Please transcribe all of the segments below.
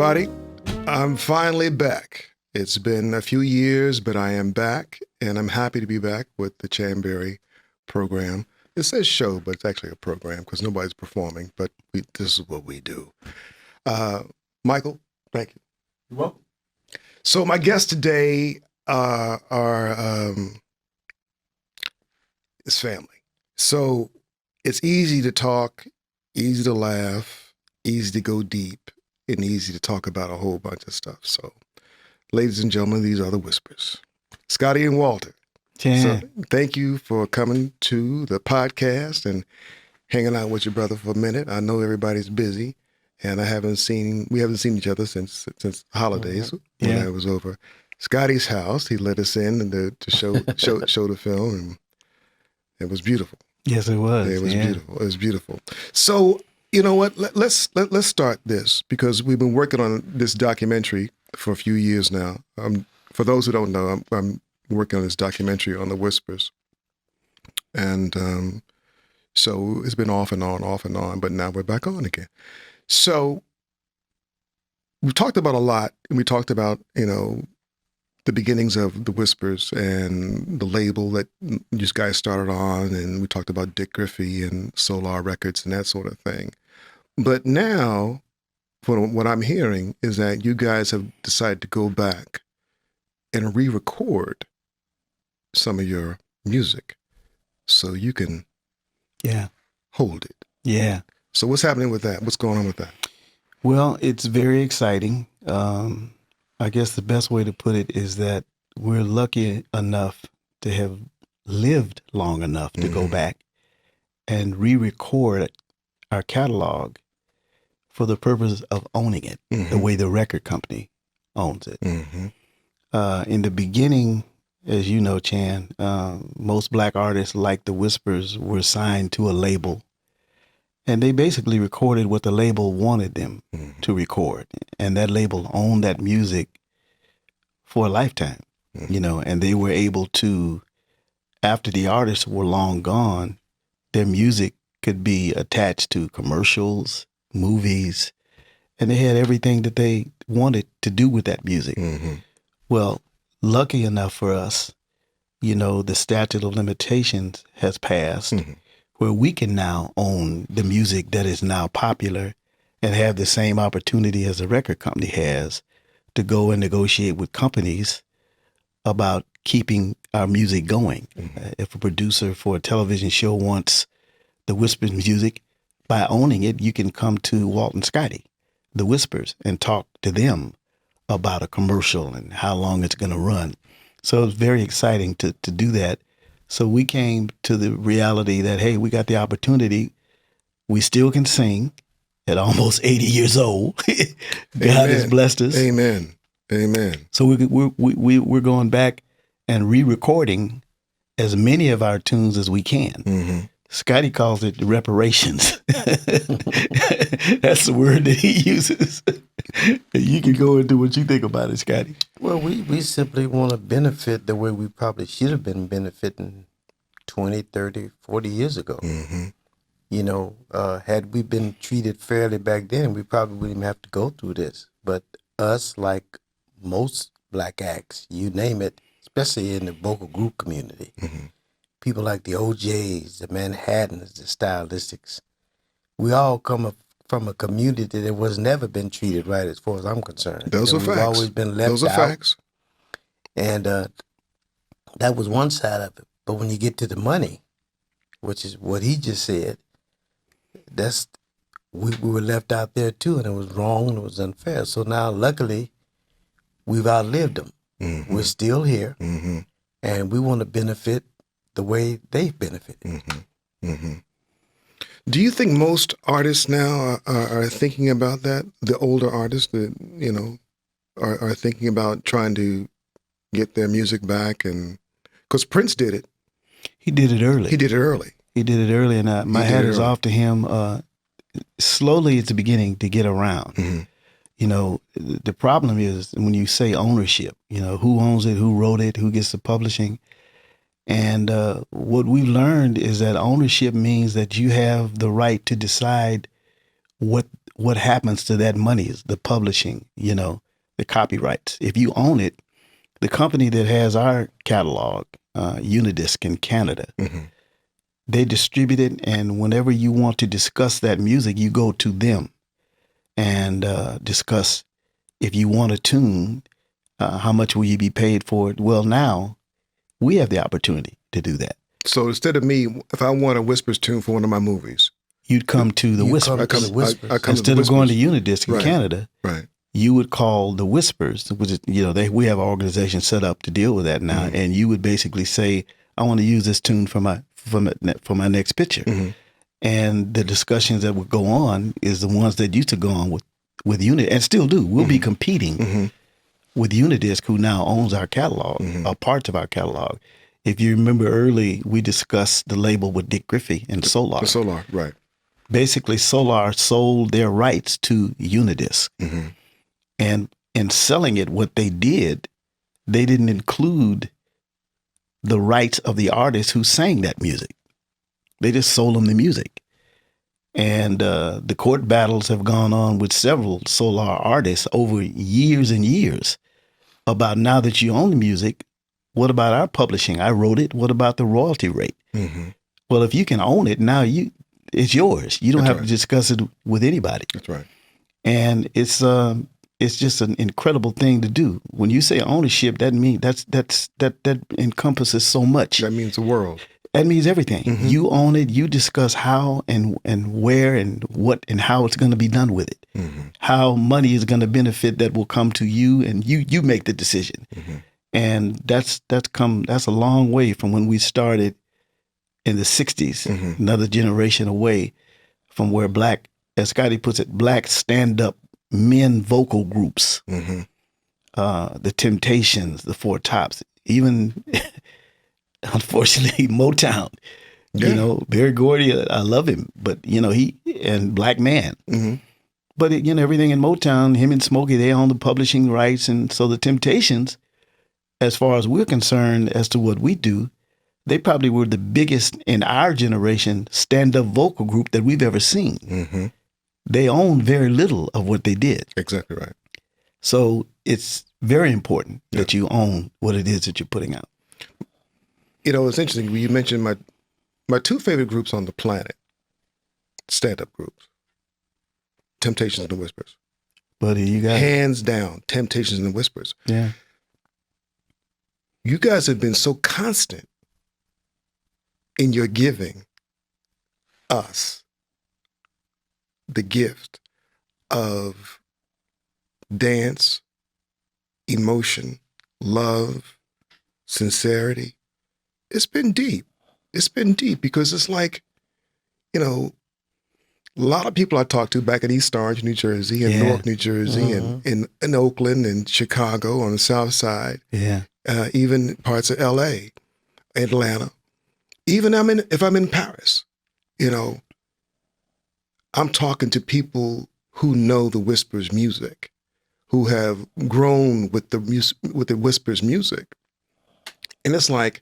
everybody. I'm finally back. It's been a few years, but I am back, and I'm happy to be back with the Chann Berry program. It says show, but it's actually a program because nobody's performing, but this is what we do. Michael, thank you. You're welcome. So my guests today are is family. So it's easy to talk, easy to laugh, easy to go deep, and easy to talk about a whole bunch of stuff. So, ladies and gentlemen, these are the Whispers. Scotty and Walter. Chann. So thank you for coming to the podcast and hanging out with your brother for a minute. I know everybody's busy, and we haven't seen each other since holidays when I was over Scotty's house. He let us in to show the film, and it was beautiful. Yes, it was. It was beautiful. It was beautiful. So, you know what? Let's start this because we've been working on this documentary for a few years now. For those who don't know, I'm working on this documentary on the Whispers, and so it's been off and on, but now we're back on again. So we talked about a lot, and we talked about the beginnings of the Whispers and the label that you guys started on, and we talked about Dick Griffey and Solar Records and that sort of thing. But now, what I'm hearing is that you guys have decided to go back and re-record some of your music so you can hold it. Yeah. So what's happening with that? What's going on with that? Well, it's very exciting. I guess the best way to put it is that we're lucky enough to have lived long enough to go back and re-record our catalog for the purpose of owning it the way the record company owns it. In the beginning, as you know, Chann, most black artists like the Whispers were signed to a label, and they basically recorded what the label wanted them to record. And that label owned that music for a lifetime, and they were able to, after the artists were long gone, their music could be attached to commercials, movies, and they had everything that they wanted to do with that music. Well, lucky enough for us, the statute of limitations has passed where we can now own the music that is now popular and have the same opportunity as a record company has to go and negotiate with companies about keeping our music going. If a producer for a television show wants the Whispers music, by owning it, you can come to Walt and Scotty, the Whispers, and talk to them about a commercial and how long it's going to run. So it's very exciting to do that. So we came to the reality that, hey, we got the opportunity. We still can sing at almost 80 years old. God has blessed us. Amen. Amen. So we're going back and re-recording as many of our tunes as we can. Scotty calls it reparations. That's the word that he uses. You can go into what you think about it, Scotty. Well, we simply want to benefit the way we probably should have been benefiting 20, 30, 40 years ago. Had we been treated fairly back then, we probably wouldn't even have to go through this. But us, like most black acts, you name it, especially in the vocal group community, people like the OJs, the Manhattans, the Stylistics, we all come from a community that was never been treated right as far as I'm concerned. Those are facts. We've always been left out. Those are facts. And that was one side of it. But when you get to the money, which is what he just said, we were left out there too, and it was wrong and it was unfair. So now, luckily, we've outlived them. We're still here, and we want to benefit the way they've benefited. Do you think most artists now are thinking about that? The older artists that, are thinking about trying to get their music back? And because Prince did it. He did it early. He did it early, and my hat is off to him. Slowly, it's beginning to get around. The problem is when you say ownership, who owns it, who wrote it, who gets the publishing. And what we've learned is that ownership means that you have the right to decide what what happens to that money is the publishing, the copyrights. If you own it, the company that has our catalog, Unidisc in Canada, they distribute it, and whenever you want to discuss that music, you go to them and discuss if you want a tune, how much will you be paid for it? Well, now we have the opportunity to do that. So instead of me, if I want a Whispers tune for one of my movies, you'd come to the Whispers. I come to Whispers. Instead of going to Unidisc in Canada, right, you would call the Whispers, which is, we have an organization set up to deal with that now, and you would basically say, I want to use this tune for my next picture. And the discussions that would go on is the ones that used to go on with Unit, and still do. We'll be competing with Unidisc, who now owns our catalog, or parts of our catalog. If you remember early, we discussed the label with Dick Griffey and Solar. Solar, right. Basically, Solar sold their rights to Unidisc. And in selling it, what they did, they didn't include the rights of the artist who sang that music. They just sold them the music. And the court battles have gone on with several Solar artists over years and years about, now that you own the music, what about our publishing? I wrote it. What about the royalty rate? Well, if you can own it, now it's yours. You don't have to discuss it with anybody. That's right. And it's just an incredible thing to do. When you say ownership, that means that encompasses so much. That means the world. That means everything. You own it. You discuss how and where and what and how it's going to be done with it. How money is going to benefit that will come to you, and you make the decision. And that's a long way from when we started in the 60s, another generation away from where black, as Scotty puts it, black stand-up men vocal groups, the Temptations, the Four Tops, even unfortunately Motown. Berry Gordy, I love him, but he and Black Man. But everything in Motown, him and Smokey, they own the publishing rights, and so the Temptations, as far as we're concerned, as to what we do, they probably were the biggest in our generation stand-up vocal group that we've ever seen. They own very little of what they did. Exactly right. So it's very important that you own what it is that you're putting out. It's interesting. You mentioned my two favorite groups on the planet, stand-up groups, Temptations and the Whispers. Buddy, you got hands down, Temptations and the Whispers. Yeah. You guys have been so constant in your giving us the gift of dance, emotion, love, sincerity. It's been deep. It's been deep because it's like, a lot of people I talked to back in East Orange, New Jersey, and Newark, New Jersey, and in Oakland and Chicago on the South Side. Yeah. Even parts of LA, Atlanta. Even if I'm in Paris, I'm talking to people who know the Whispers music, who have grown with the Whispers music. And it's like,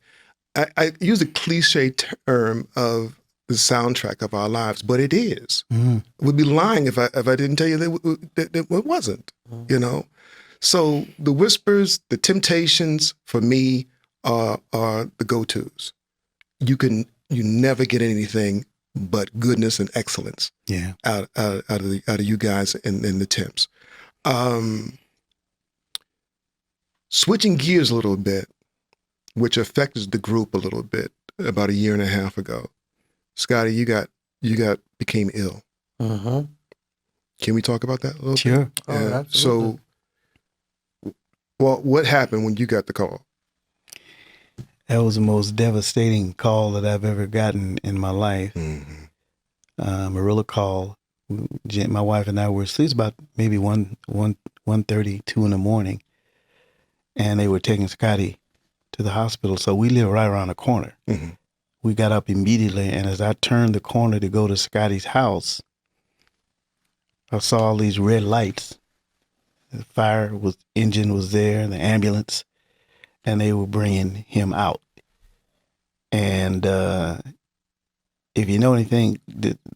I use a cliche term of the soundtrack of our lives, but it is. We'd be lying if I didn't tell you that it wasn't, So the Whispers, the Temptations, for me, are the go-tos. You never get anything but goodness and excellence out of you guys and the Temps. Switching gears a little bit, which affected the group a little bit about a year and a half ago. Scotty, you became ill. Can we talk about that a little Sure. bit? Oh, absolutely. So, what happened when you got the call? That was the most devastating call that I've ever gotten in my life. Marilla call. My wife and I were asleep. It's about maybe 1:30, 2 in the morning, and they were taking Scotty to the hospital. So we live right around the corner. We got up immediately, and as I turned the corner to go to Scotty's house, I saw all these red lights. The engine was there, the ambulance, and they were bringing him out. And if you know anything,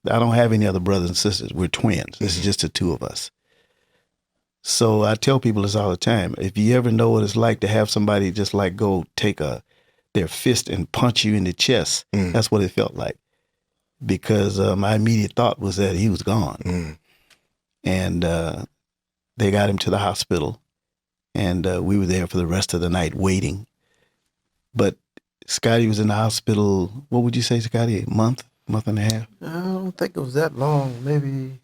I don't have any other brothers and sisters. We're twins. This is just the two of us. So I tell people this all the time. If you ever know what it's like to have somebody just like go take their fist and punch you in the chest, that's what it felt like. Because my immediate thought was that he was gone. And they got him to the hospital. And we were there for the rest of the night waiting. But Scotty was in the hospital, what would you say, Scotty, a month and a half? I don't think it was that long. Maybe,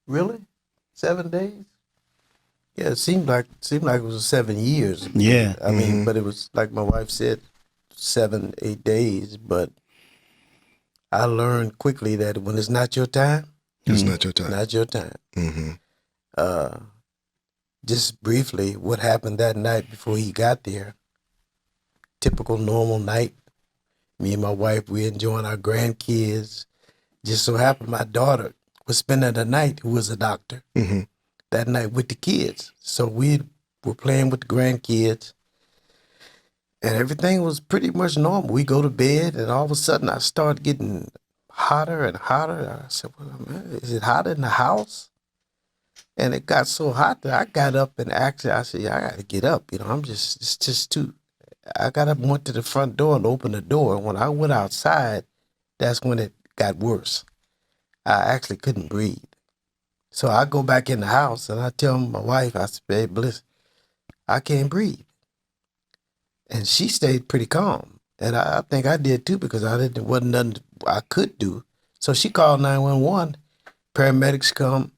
really? 7 days? Yeah, it seemed like it was 7 years. Yeah. I mean, but it was like my wife said, 7, 8 days. But I learned quickly that when it's not your time, it's not your time. Not your time. Just briefly, what happened that night before he got there? Typical normal night. Me and my wife, we enjoying our grandkids. Just so happened my daughter was spending the night, who was a doctor, that night with the kids. So we were playing with the grandkids, and everything was pretty much normal. We go to bed, and all of a sudden I started getting hotter and hotter. I said, well, man, is it hot in the house? And it got so hot that I got up and actually I said, yeah, I got to get up. It's just too. I got up and went to the front door and opened the door. And when I went outside, that's when it got worse. I actually couldn't breathe. So I go back in the house and I tell my wife, I said, babe, listen, I can't breathe. And she stayed pretty calm. And I think I did too, because wasn't nothing I could do. So she called 911. Paramedics come,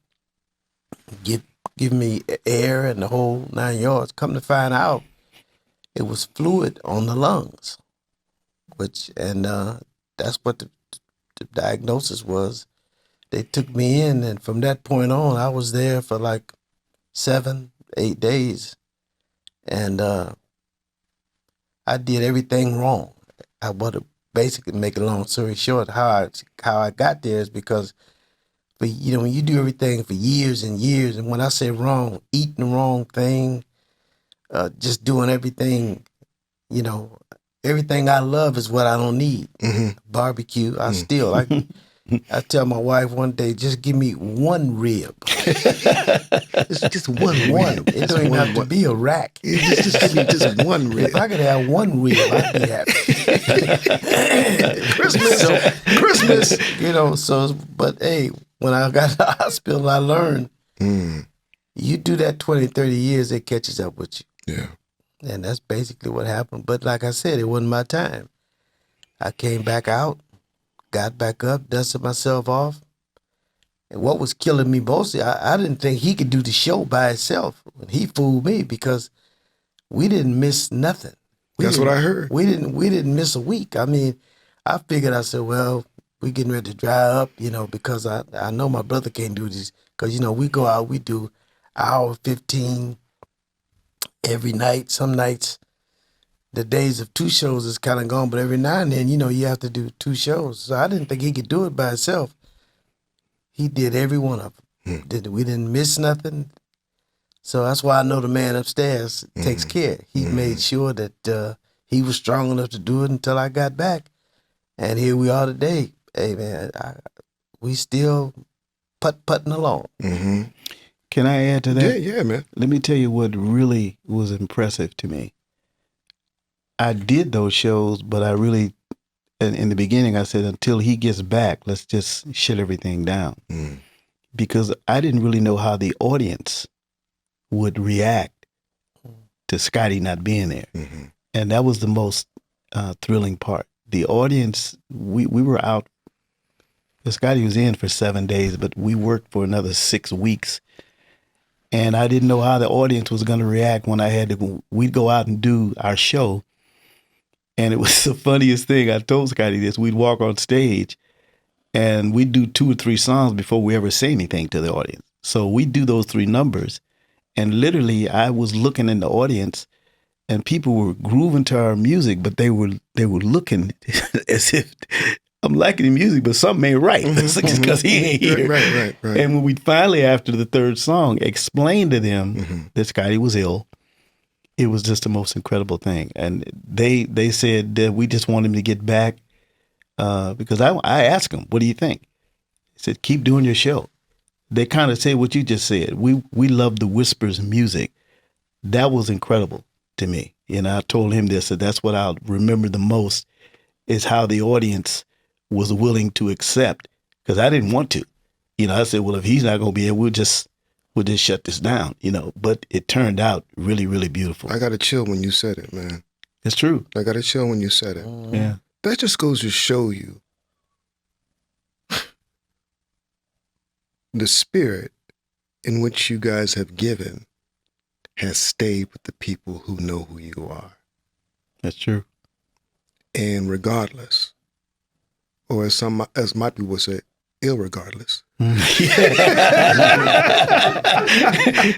give me air and the whole 9 yards. Come to find out, it was fluid on the lungs, and that's what the diagnosis was. They took me in, and from that point on, I was there for like 7, 8 days, and I did everything wrong. I want to basically make a long story short. How I got there is because, when you do everything for years and years, and when I say wrong, eating the wrong thing. Just doing everything, everything I love is what I don't need. Barbecue, I tell my wife one day, just give me one rib. just one. It don't even have to be a rack. Just give me just one rib. If I could have one rib, I'd be happy. Christmas. But hey, when I got to the hospital, I learned, you do that 20, 30 years, it catches up with you. Yeah. And that's basically what happened. But like I said, it wasn't my time. I came back out, got back up, dusted myself off. And what was killing me mostly, I didn't think he could do the show by himself. He fooled me because we didn't miss nothing. That's what I heard. We didn't miss a week. I mean, I figured, I said, well, we getting ready to dry up, because I know my brother can't do this. Because, we go out, we do hour 15 every night. Some nights, the days of 2 shows is kind of gone, but every now and then, you have to do 2 shows. So I didn't think he could do it by himself. He did every one of them. We didn't miss nothing. So that's why I know the man upstairs takes care. He made sure that he was strong enough to do it until I got back. And here we are today. Hey, man, we still putting along. Can I add to that? Yeah, man. Let me tell you what really was impressive to me. I did those shows, but I really, in the beginning, I said, until he gets back, let's just shut everything down. Because I didn't really know how the audience would react to Scotty not being there. And that was the most thrilling part. The audience, we were out. Scotty was in for 7 days, but we worked for another 6 weeks. And I didn't know how the audience was going to react when we'd go out and do our show. And it was the funniest thing. I told Scotty this. We'd walk on stage and we'd do 2 or 3 songs before we ever say anything to the audience. So we'd do those 3 numbers. And literally I was looking in the audience and people were grooving to our music, but they were looking as if I'm liking the music, but something ain't right because he ain't here. Right. And when we finally, after the 3rd song, explained to them that Scotty was ill, it was just the most incredible thing. And they said that we just want him to get back. because I asked them, what do you think? He said, keep doing your show. They kind of say what you just said. We love the Whispers music. That was incredible to me. And I told him this, that that's what I'll remember the most is how the audience was willing to accept, because I didn't want to. I said, well, if he's not going to be here, we'll just shut this down, But it turned out really, really beautiful. I got a chill when you said it, man. It's true. I got a chill when you said it. Yeah. That just goes to show you the spirit in which you guys have given has stayed with the people who know who you are. That's true. And regardless, or as my people would say, irregardless.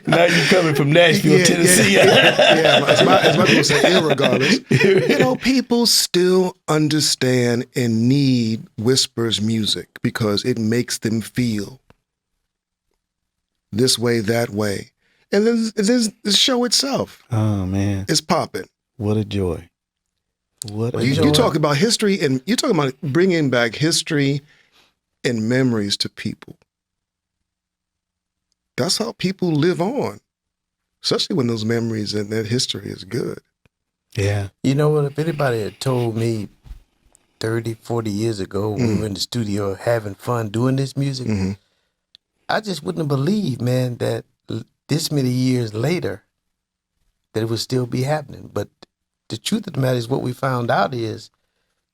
Now you're coming from Nashville, Tennessee. As my people say, irregardless. People still understand and need Whispers music because it makes them feel this way, that way. And then the show itself. Oh, man. It's popping. What a joy. You talk about history, and you're talking about bringing back history and memories to people. That's how people live on, especially when those memories and that history is good. Yeah. You know what? If anybody had told me 30, 40 years ago when we were in the studio having fun doing this music, I just wouldn't have believed, man, that this many years later that it would still be happening. But the truth of the matter is what we found out is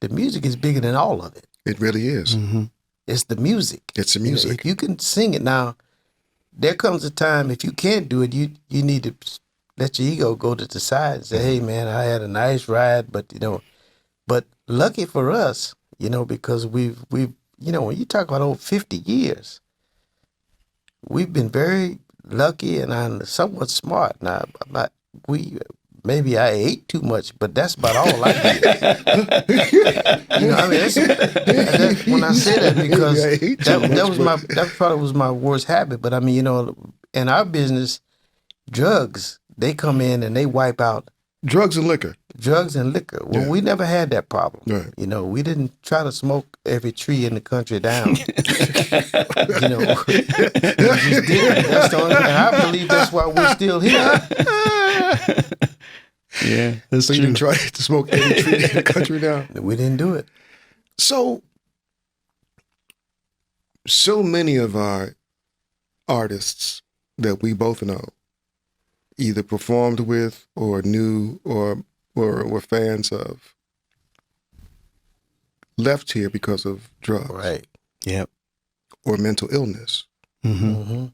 the music is bigger than all of it. It really is. Mm-hmm. It's the music. It's the music. If you can sing it now, there comes a time if you can't do it, you need to let your ego go to the side and say, hey, man, I had a nice ride, but lucky for us, because we've when you talk about over 50 years, we've been very lucky and I'm somewhat smart. Now, maybe I ate too much, but that's about all I did. That's when I say that, because that probably was my worst habit. But in our business, drugs, they come in and they wipe out drugs and liquor. Well, we never had that problem. Right. We didn't try to smoke every tree in the country down. We just didn't. That's the only thing. And I believe that's why we're still here. Yeah, that's so true. You didn't try to smoke every tree in the country down? We didn't do it. So many of our artists that we both know either performed with or knew or were fans of left here because of drugs. Right. Yep. Or mental illness. Mm-hmm.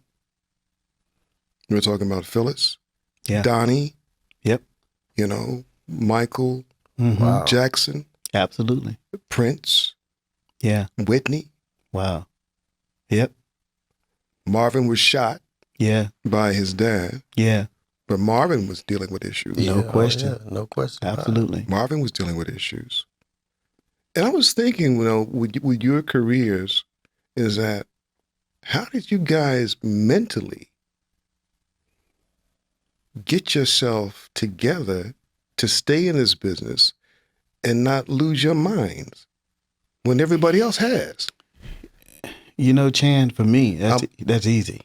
We were talking about Phyllis, yeah. Donnie. Yep. Michael, Wow. Jackson. Absolutely. Prince. Yeah. Whitney. Wow. Yep. Marvin was shot. Yeah. By his dad. Yeah. But Marvin was dealing with issues. No question. Yeah, no question. Absolutely. Marvin was dealing with issues. And I was thinking, with your careers, is that how did you guys mentally get yourself together to stay in this business and not lose your minds when everybody else has? Chann, for me, that's easy.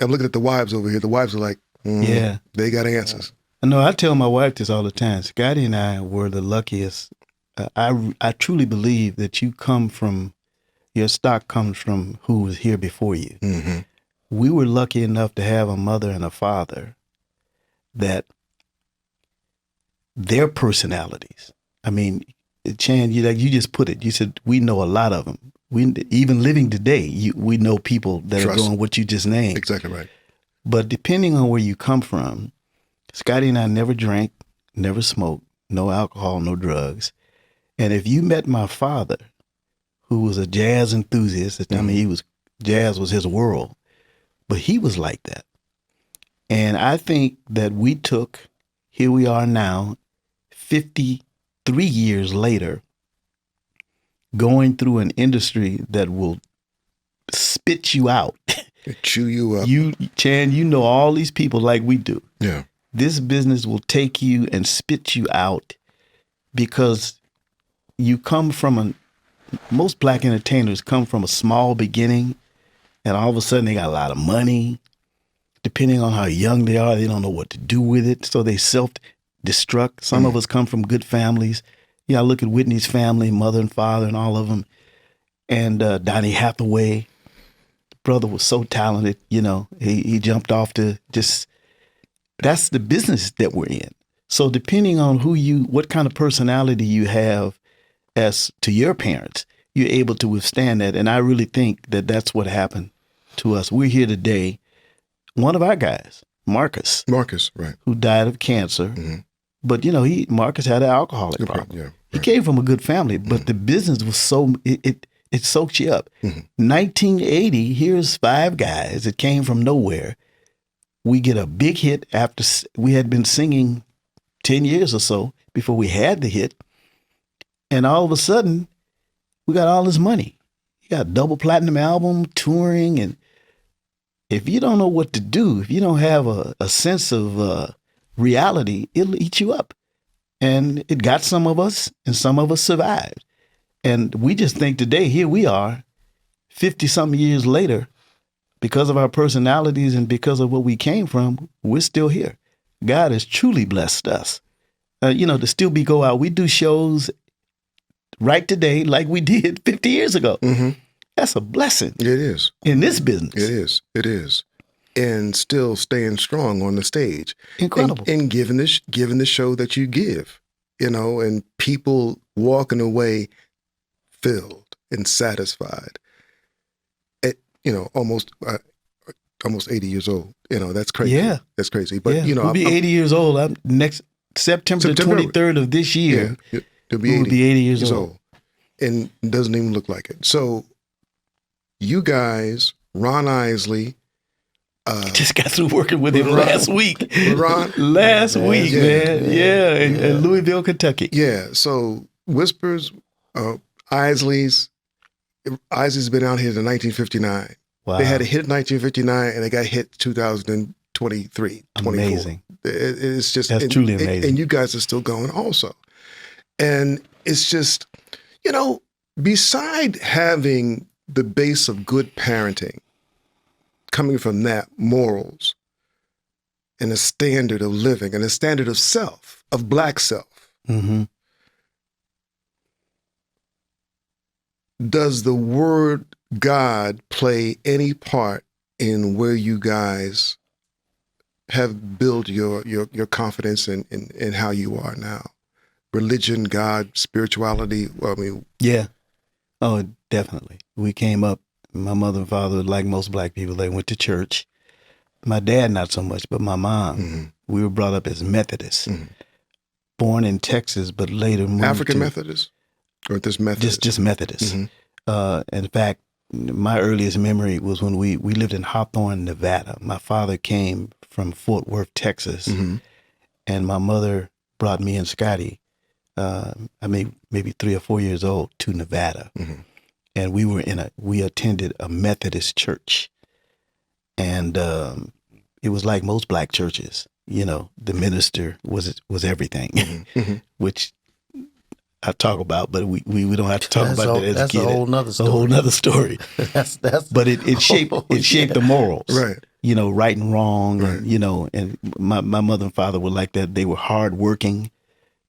I'm looking at the wives over here. The wives are like, yeah, they got answers. No, I tell my wife this all the time. Scotty and I were the luckiest. I truly believe that your stock comes from who was here before you. Mm-hmm. We were lucky enough to have a mother and a father that their personalities. Chann, you just put it. You said we know a lot of them. We even living today, we know people that are doing what you just named. Exactly right. But depending on where you come from, Scotty and I never drank, never smoked, no alcohol, no drugs. And if you met my father, who was a jazz enthusiast, jazz was his world, but he was like that. And I think that here we are now, 53 years later, going through an industry that will spit you out. Chew you up. Chann, all these people like we do. Yeah. This business will take you and spit you out because you come from most black entertainers come from a small beginning, and all of a sudden they got a lot of money. Depending on how young they are, they don't know what to do with it, so they self-destruct. Some of us come from good families. I look at Whitney's family, mother and father and all of them, and Donnie Hathaway. The brother was so talented, he jumped off to just, that's the business that we're in. So depending on what kind of personality you have as to your parents, you're able to withstand that. And I really think that that's what happened to us. We're here today. One of our guys, Marcus, right, who died of cancer, but Marcus had an alcoholic problem. Yeah, right. He came from a good family, but the business was it soaked you up. 1980, here's 5 guys that came from nowhere. We get a big hit after we had been singing 10 years or so before we had the hit. And all of a sudden, we got all this money. You got a double platinum album, touring. And if you don't know what to do, if you don't have a sense of reality, it'll eat you up. And it got some of us, and some of us survived. And we just think today, here we are, 50-something years later, because of our personalities and because of what we came from, we're still here. God has truly blessed us. To still go out. We do shows right today like we did 50 years ago. That's a blessing. It is. In this business. It is. And still staying strong on the stage. Incredible. And giving the show that you give, and people walking away filled and satisfied. Almost 80 years old. That's crazy. Yeah. That's crazy. But, we'll be 80 years old. Next September 23rd of this year, we'll be 80 years old. And it doesn't even look like it. So you guys, Ron Isley, just got through working with him last week. Ron, man. Yeah, in Louisville, Kentucky. Yeah. So Whispers, Isley's been out here in 1959. Wow. They had a hit in 1959 and they got hit 2023, 24. Amazing. It's just that's truly amazing. And you guys are still going also. And it's just, beside having the base of good parenting, coming from that, morals, and a standard of living, and a standard of self, of black self. Does the word God play any part in where you guys have built your confidence in how you are now? Religion, God, spirituality, Yeah. Oh, definitely. We came up, my mother and father, like most black people, they went to church. My dad, not so much, but my mom. We were brought up as Methodists. Born in Texas, but later moved African Methodist? Or just Methodist? Just Methodist. In fact, my earliest memory was when we lived in Hawthorne, Nevada. My father came from Fort Worth, Texas, and my mother brought me and Scotty, maybe 3 or 4 years old, to Nevada. And we attended a Methodist church. And it was like most black churches, the minister was everything, which I talk about, but we don't have to talk about that as a kid. That's a whole nother story. A whole nother story. But it shaped the morals. Right. Right and wrong. Right. And my mother and father were like that. They were hardworking.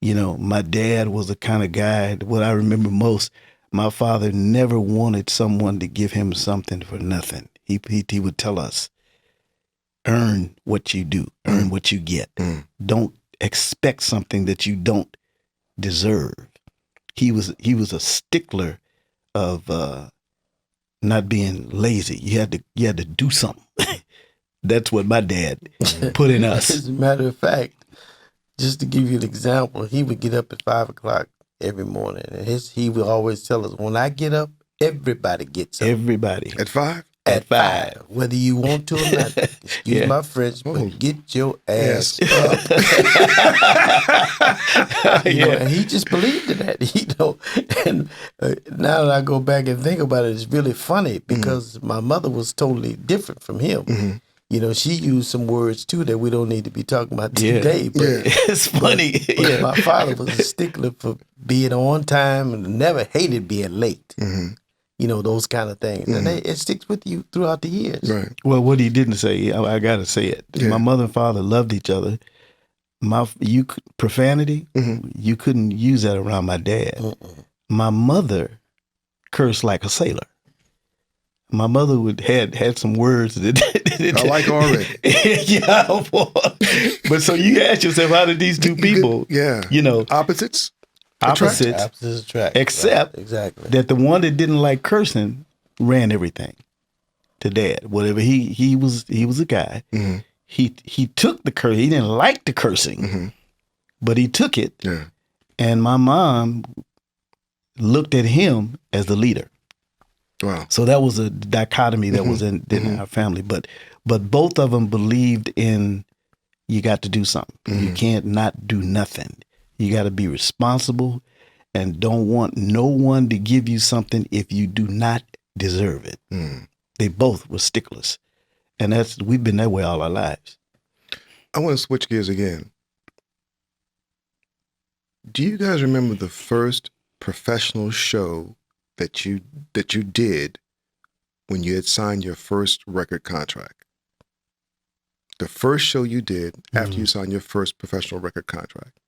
My dad was the kind of guy, what I remember most, my father never wanted someone to give him something for nothing. He would tell us, earn what you do, earn what you get. Don't expect something that you don't deserve. He was a stickler of not being lazy. You had to do something. That's what my dad put in us. As a matter of fact, just to give you an example, he would get up at 5 o'clock every morning, and he would always tell us, "When I get up, everybody gets up." Everybody At 5? At 5, whether you want to or not. Excuse my French, but get your ass up. And he just believed in that, And now that I go back and think about it, it's really funny because my mother was totally different from him. You know, she used some words too that we don't need to be talking about Yeah. today. But, Yeah. It's funny. but my father was a stickler for being on time and never hated being late. Mm-hmm. You know, those kind of things. And it sticks with you throughout the years. Right. Well, what he didn't say, I got to say it. Yeah. My mother and father loved each other. Profanity, you couldn't use that around my dad. My mother cursed like a sailor. My mother had some words that I like already. yeah, boy. But so you ask yourself, how did these two people, Yeah. you know, Opposites? opposites, Opposites attract. except Right. Exactly. that the one that didn't like cursing ran everything to dad. Whatever he was a guy. Mm-hmm. He took the curse. He didn't like the cursing, but he took it. Yeah. And my mom looked at him as the leader. Wow. So that was a dichotomy that was in our family. But both of them believed in you got to do something. You can't not do nothing. You got to be responsible and don't want no one to give you something if you do not deserve it. They both were sticklers. And we've been that way all our lives. I want to switch gears again. Do you guys remember the first professional show that you did when you had signed your first record contract? The first show you did after you signed your first professional record contract.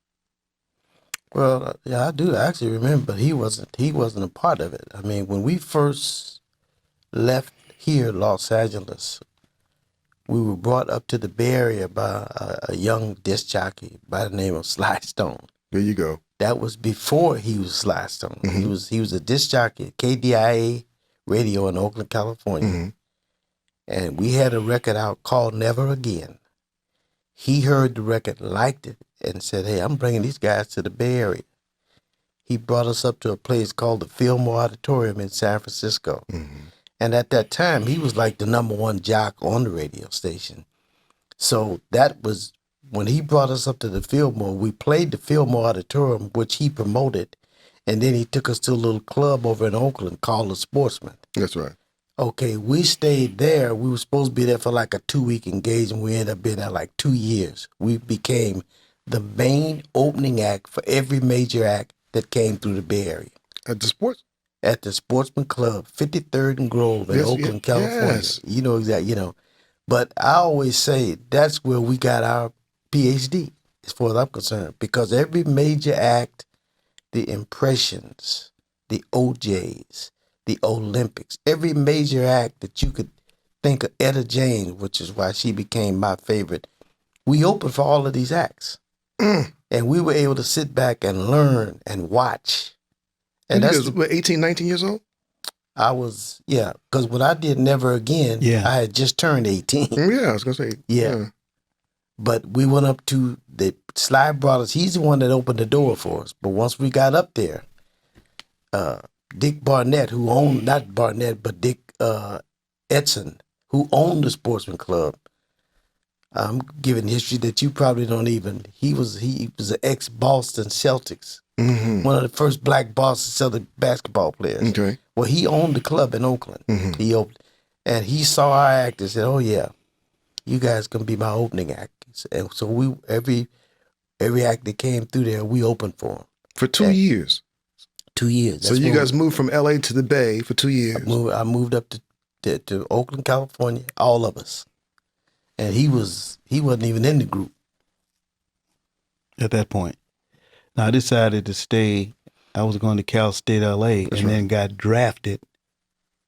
Well, yeah, I do actually remember, but he wasn't a part of it. I mean, when we first left here, Los Angeles, we were brought up to the Bay Area by a young disc jockey by the name of Sly Stone. There you go. That was before he was Sly Stone. He was a disc jockey at KDIA Radio in Oakland, California. And we had a record out called Never Again. He heard the record, liked it, and said, hey, I'm bringing these guys to the Bay Area. He brought us up to a place called the Fillmore Auditorium in San Francisco. And at that time, he was like the #1 jock on the radio station. So that was, when he brought us up to the Fillmore, we played the Fillmore Auditorium, which he promoted. And then he took us to a little club over in Oakland called the Sportsman. That's right. Okay, we stayed there. We were supposed to be there for like a 2-week engagement. We ended up being there like 2 years. We became the main opening act for every major act that came through the Bay Area. At the sports? At the Sportsman Club, 53rd and Grove in Oakland, California. Yes. You know exactly, But I always say that's where we got our PhD, as far as I'm concerned, because every major act, the Impressions, the OJs, the Olympics, every major act that you could think of, Etta James, which is why she became my favorite, we opened for all of these acts. And we were able to sit back and learn and watch. And you guys were 18, 19 years old? I was, because when I did Never Again, I had just turned 18. Yeah, I was going to say. Yeah. But we went up to the Sly Brothers. He's the one that opened the door for us. But once we got up there, Dick Barnett, who owned, not Barnett, but Dick Edson, who owned the Sportsman Club. I'm giving history that you probably don't even. He was an ex-Boston Celtics. One of the first black Boston Celtics basketball players. Okay. Well, he owned the club in Oakland. He opened, and he saw our act and said, "Oh yeah, you guys can be my opening act." And so we every act that came through there, we opened for him for 2 years. 2 years. So you guys moved from LA to the Bay for 2 years. I moved up to Oakland, California, all of us, and he wasn't even in the group at that point. Now I decided to stay. I was going to Cal State LA and then got drafted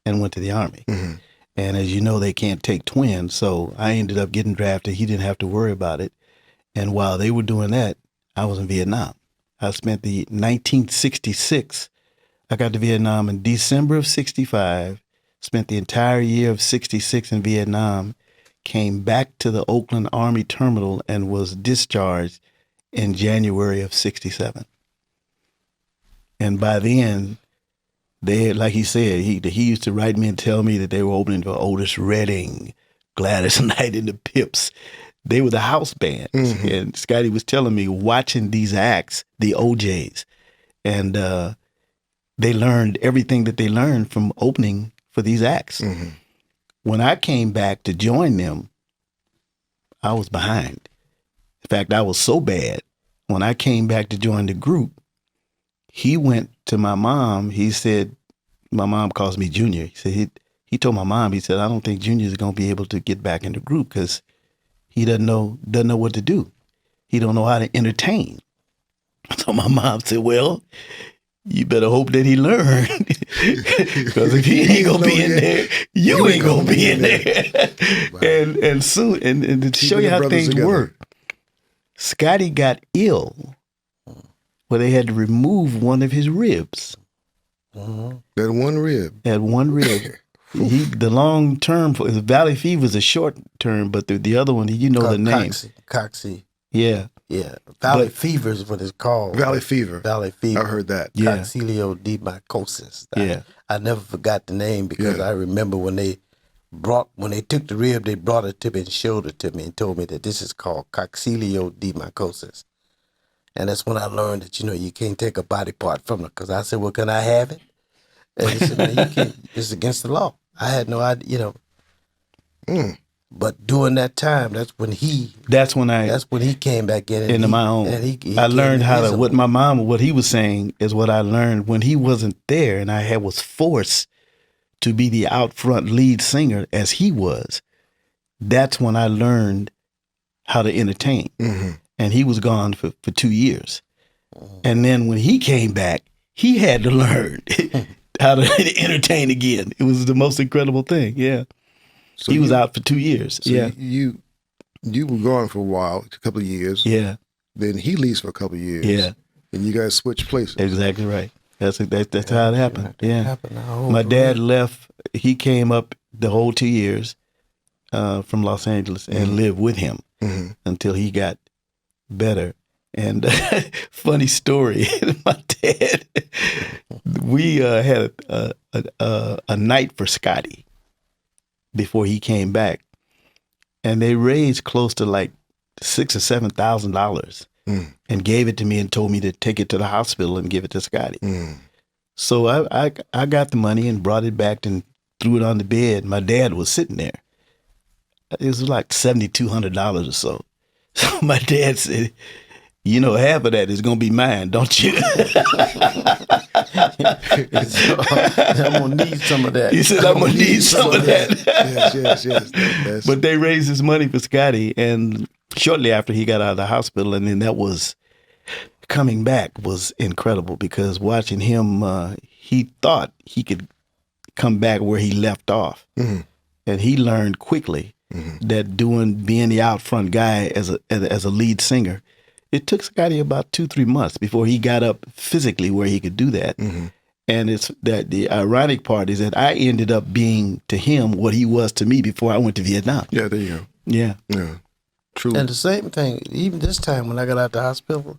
and went to the Army. And as you know, they can't take twins. So I ended up getting drafted. He didn't have to worry about it. And while they were doing that, I was in Vietnam. I spent the 1966. I got to Vietnam in December of 65, spent the entire year of 66 in Vietnam, came back to the Oakland Army Terminal and was discharged in January of 67. And by then, they had, like he said, he used to write me and tell me that they were opening for Otis Redding, Gladys Knight and the Pips. They were the house bands. And Scotty was telling me, watching these acts, the OJs, and they learned everything that they learned from opening for these acts. When I came back to join them, I was behind. In fact, I was so bad when I came back to join the group. He went to my mom. He said, my mom calls me Junior. He said he told my mom. He said, I don't think Junior is going to be able to get back in the group because he doesn't know what to do. He don't know how to entertain. So my mom said, well, you better hope that he learn. Because if he ain't gonna be in there, you ain't gonna be in there. Right. And soon, and to show you how things work, Scotty got ill where they had to remove one of his ribs. That one rib. That one rib. The long term for valley fever is a short term, but the other one, you know the name. Coxy. Yeah. Yeah. Valley fever is what it's called. Valley fever. Valley fever. I heard that. Yeah. Coxiliomycosis. Yeah. I never forgot the name because I remember when they took the rib, they brought it to me and showed it to me and told me that this is called coxiliomycosis. And that's when I learned that, you can't take a body part from it. Because I said, well, can I have it? And he said, man, you can't. It's against the law. I had no idea, But during that time, that's when he came back in into my own. I learned how to what he was saying is what I learned when he wasn't there, and I was forced to be the out front lead singer as he was. That's when I learned how to entertain, and he was gone for 2 years, and then when he came back, he had to learn how to entertain again. It was the most incredible thing. Yeah. So he was out for 2 years. So you were gone for a while, a couple of years. Yeah. Then he leaves for a couple of years. Yeah. And you guys switch places. Exactly right. That's how it happened. Yeah. My dad left. He came up the whole 2 years from Los Angeles and lived with him until he got better. And funny story, my dad, we had a night for Scotty before he came back, and they raised close to like $6,000 or $7,000 and gave it to me and told me to take it to the hospital and give it to Scotty. So I got the money and brought it back and threw it on the bed. My dad was sitting there. It was like $7,200 or so. So my dad said, half of that is going to be mine, don't you? So, I'm going to need some of that. He said, I'm going to need some of that. Yes. But they raised his money for Scotty, and shortly after he got out of the hospital, and then that was coming back was incredible because watching him, he thought he could come back where he left off. And he learned quickly that being the out front guy as a lead singer, it took Scotty about 2-3 months before he got up physically where he could do that. And it's that the ironic part is that I ended up being to him what he was to me before I went to Vietnam. Yeah, there you go. Yeah. True. And the same thing, even this time when I got out of the hospital,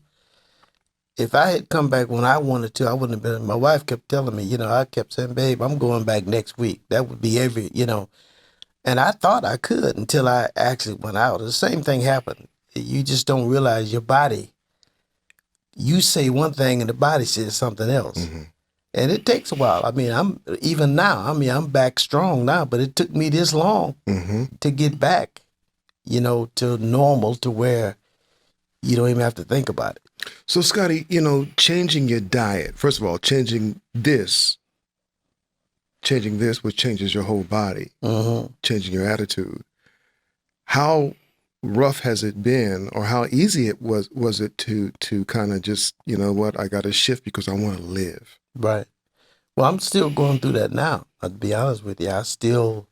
if I had come back when I wanted to, I wouldn't have been. My wife kept telling me, I kept saying, babe, I'm going back next week. That would be and I thought I could until I actually went out. The same thing happened. You just don't realize your body. You say one thing and the body says something else. And it takes a while. I mean, I'm back strong now, but it took me this long to get back, to normal, to where you don't even have to think about it. So, Scotty, changing your diet, first of all, changing this, which changes your whole body, changing your attitude. How rough has it been, or how easy it was it to kind of just, I got to shift because I want to live? Right. Well, I'm still going through that now. I'll be honest with you. I still,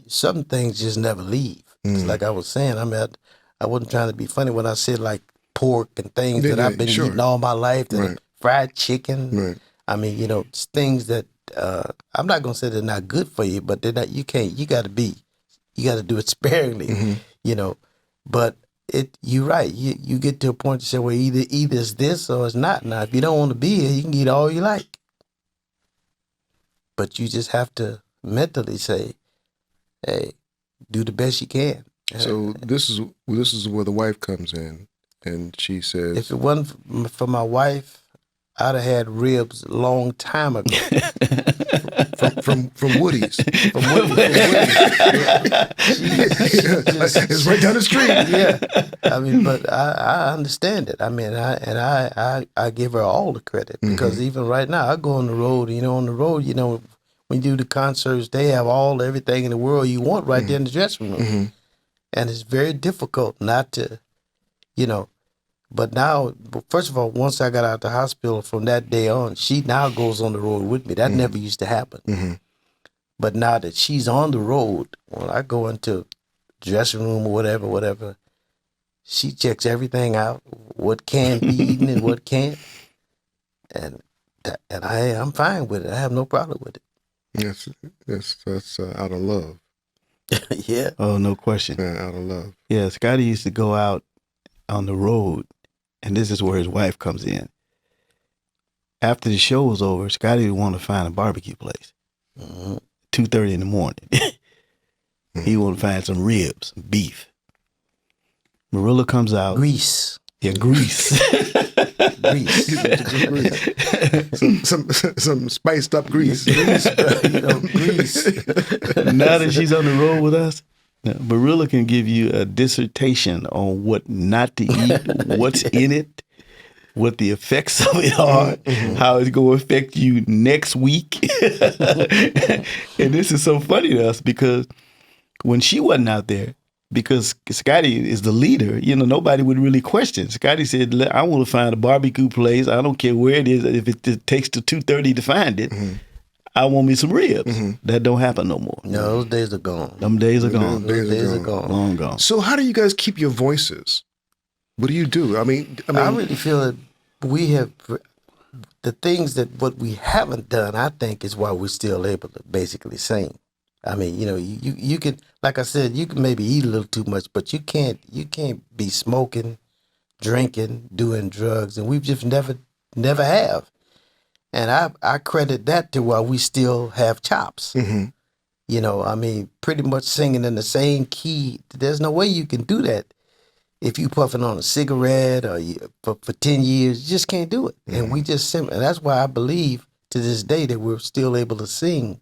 some things just never leave. It's like I was saying, I wasn't trying to be funny when I said like pork and things that I've been eating all my life, fried chicken. Right. I mean, it's things that I'm not going to say they're not good for you, but they're not, you got to do it sparingly, but you're right. You get to a point to say, well, either it's this or it's not. Now, if you don't want to be here, you can eat all you like. But you just have to mentally say, hey, do the best you can. So this is where the wife comes in, and she says, if it wasn't for my wife, I'd have had ribs a long time ago. From Woody's. From Woody's. It's right down the street. Yeah, I mean, but I understand it. I mean, I give her all the credit because even right now, I go on the road. On the road, when you do the concerts, they have everything in the world you want right there in the dressing room, and it's very difficult not to, But now, first of all, once I got out of the hospital, from that day on, she now goes on the road with me. That never used to happen. But now that she's on the road, when I go into dressing room or whatever, she checks everything out, what can be eaten and what can't, and I'm fine with it. I have no problem with it. Yes, that's out of love. Yeah. Oh, no question. Yeah, out of love. Yeah, Scotty used to go out on the road, and this is where his wife comes in. After the show was over, Scotty would want to find a barbecue place. 2:30 in the morning. He want to find some ribs, beef. Marilla comes out. Grease. Yeah, grease. Grease. some spiced up grease. Grease. Now that she's on the road with us, Marilla can give you a dissertation on what not to eat, what's in it, what the effects of it are, how it's going to affect you next week. And this is so funny to us because when she wasn't out there, because Scotty is the leader, nobody would really question. Scotty said, I want to find a barbecue place. I don't care where it is. If it takes to 2:30 to find it, I want me some ribs. That don't happen no more. No, those days are gone. Them days are gone. Those days are gone. Long gone. So how do you guys keep your voices? What do you do? I mean, I really feel that we have the things that what we haven't done. I think is why we're still able to basically sing. I mean, you can, like I said, you can maybe eat a little too much, but you can't be smoking, drinking, doing drugs, and we've just never have. And I credit that to why we still have chops. I mean, pretty much singing in the same key. There's no way you can do that if you puffing on a cigarette or for 10 years. You just can't do it. And we just and that's why I believe to this day that we're still able to sing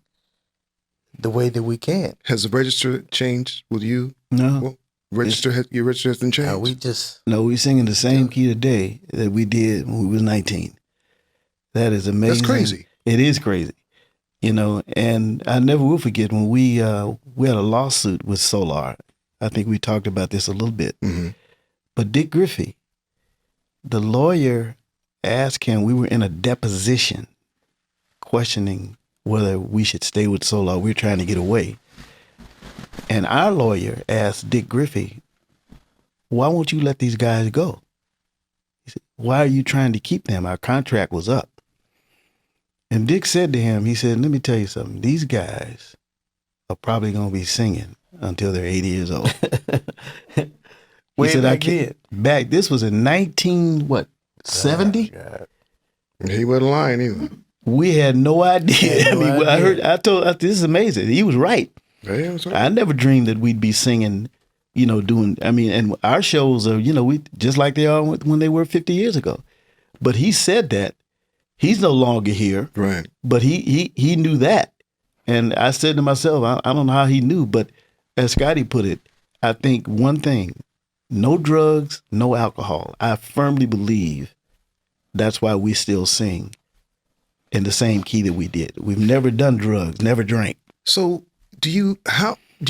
the way that we can. Has the register changed with you? No. Well, your register hasn't changed? No, we sing in the same key today that we did when we was 19. That is amazing. That's crazy. It is crazy. And I never will forget when we had a lawsuit with Solar. I think we talked about this a little bit. But Dick Griffey, the lawyer asked him, we were in a deposition questioning whether we should stay with Solar. We're trying to get away. And our lawyer asked Dick Griffey, why won't you let these guys go? He said, why are you trying to keep them? Our contract was up. And Dick said to him, he said, let me tell you something. These guys are probably going to be singing until they're 80 years old. He said, I can't. This was in 70? He wasn't lying either. We had no idea. I told this is amazing. He was right. Yeah, I never dreamed that we'd be singing, and our shows are, we just like they are when they were 50 years ago. But he said that he's no longer here. Right. But he knew that. And I said to myself, I don't know how he knew, but as Scotty put it, I think one thing, no drugs, no alcohol. I firmly believe that's why we still sing in the same key that we did. We've never done drugs, never drank. So do you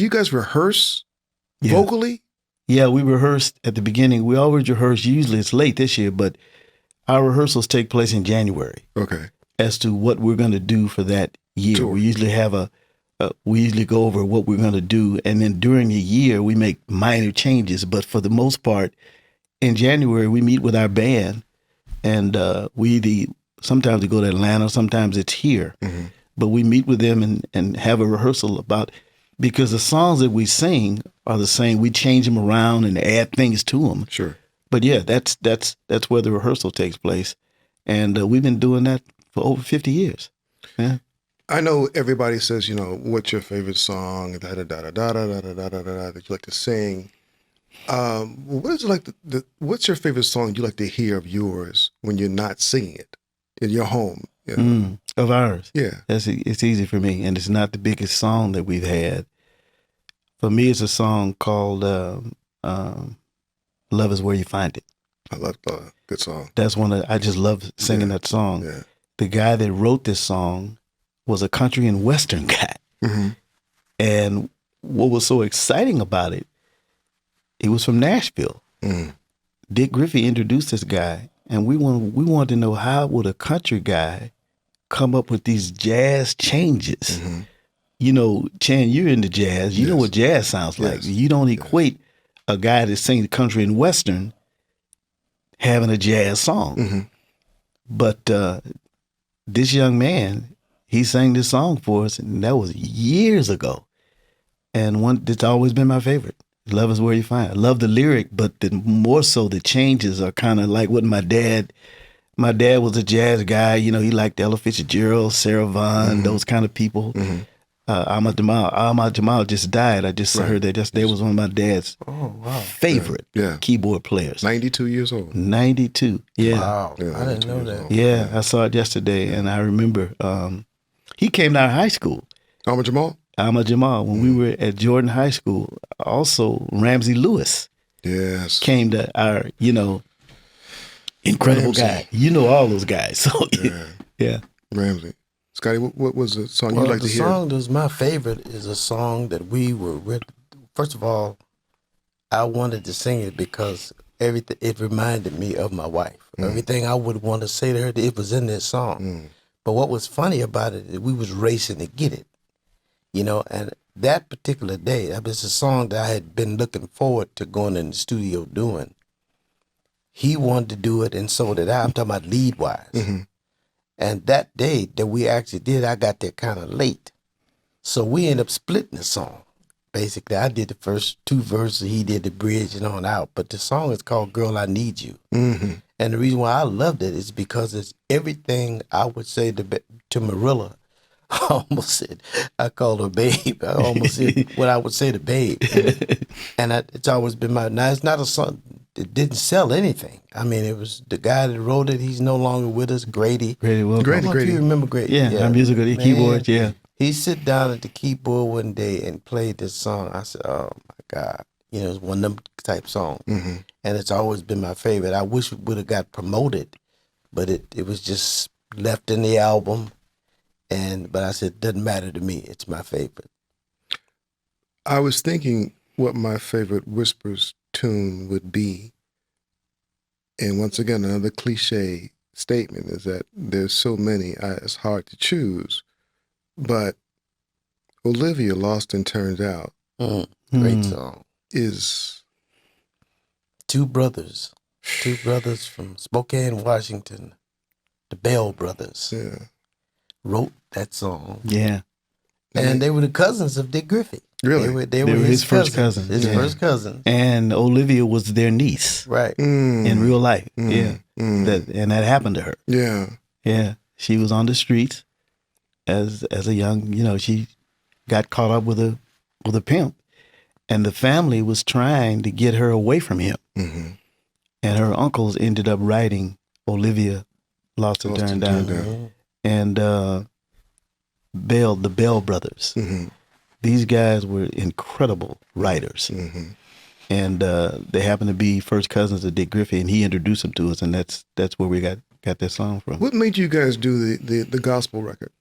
guys rehearse vocally? Yeah, we rehearsed at the beginning. We always rehearse. Usually it's late this year, but our rehearsals take place in January. Okay. As to what we're going to do for that year. Sure. We usually have we usually go over what we're going to do. And then during the year, we make minor changes. But for the most part, in January, we meet with our band and sometimes we go to Atlanta, sometimes it's here. But we meet with them and have a rehearsal because the songs that we sing are the same. We change them around and add things to them. Sure. But yeah, that's where the rehearsal takes place. And we've been doing that for over 50 years. Yeah. I know everybody says, what's your favorite song, that you like to sing. What is it like? What's your favorite song you like to hear of yours when you're not singing it? in your home. You know? Of ours. Yeah. It's easy for me, and it's not the biggest song that we've had. For me, it's a song called "Love Is Where You Find It." I love good song. That's I just love singing that song. Yeah. The guy that wrote this song was a country and western guy, and what was so exciting about it, he was from Nashville. Dick Griffey introduced this guy, and we wanted to know, how would a country guy come up with these jazz changes? You know, Chann, you're into jazz. You know what jazz sounds like. You don't equate a guy that sings country and western having a jazz song. But this young man, he sang this song for us, and that was years ago. And it's always been my favorite. Love Is Where You Find It. I love the lyric, but more so the changes are kind of like what my dad was a jazz guy. You know, he liked Ella Fitzgerald, Sarah Vaughan, those kind of people. Ahmad Jamal just died. I just heard that yesterday. Was one of my dad's favorite keyboard players. 92 years old. 92. Yeah. Wow. Yeah, I didn't know that. Yeah, I saw it yesterday, and I remember he came to our high school. Ahmad Jamal? Ahmad Jamal, when we were at Jordan High School. Also, Ramsey Lewis came to our, incredible guy. You know all those guys. So, yeah. Ramsey. Scotty, what was the song you'd like to hear? The song that was my favorite is a song that we were with. First of all, I wanted to sing it because it reminded me of my wife. Everything I would want to say to her, it was in this song. But what was funny about it is we was racing to get it. And that particular day, that was a song that I had been looking forward to going in the studio doing. He wanted to do it, and so did I. I'm talking about lead-wise. And that day that we actually did, I got there kind of late. So we ended up splitting the song. Basically, I did the first two verses, he did the bridge and on out. But the song is called Girl, I Need You. And the reason why I loved it is because it's everything I would say to Marilla. I almost said, I called her babe. I almost said what I would say to babe. And it's always been now it's not a song, it didn't sell anything. I mean, it was the guy that wrote it, he's no longer with us, Grady. Grady Wilcox. I don't know if you remember Grady. Yeah, our musical keyboard, He sit down at the keyboard one day and played this song. I said, oh my God. It's one of them type songs. And it's always been my favorite. I wish it would have got promoted, but it was just left in the album. But I said, it doesn't matter to me. It's my favorite. I was thinking what my favorite Whispers tune would be. And once again, another cliche statement is that there's so many, it's hard to choose. But Olivia, Lost and Turned Out, great song. is... Two brothers from Spokane, Washington, the Bell Brothers. Wrote that song. Yeah. And they were the cousins of Dick Griffey. Really? They were his first cousins. His first cousins. And Olivia was their niece. Right. In real life. Yeah. That happened to her. Yeah. Yeah. She was on the streets as a young, she got caught up with a pimp. And the family was trying to get her away from him. And her uncles ended up writing Olivia Lost and Turned Out. And the Bell Brothers. These guys were incredible writers. And they happened to be first cousins of Dick Griffey, and he introduced them to us, and that's where we got that song from. What made you guys do the gospel record?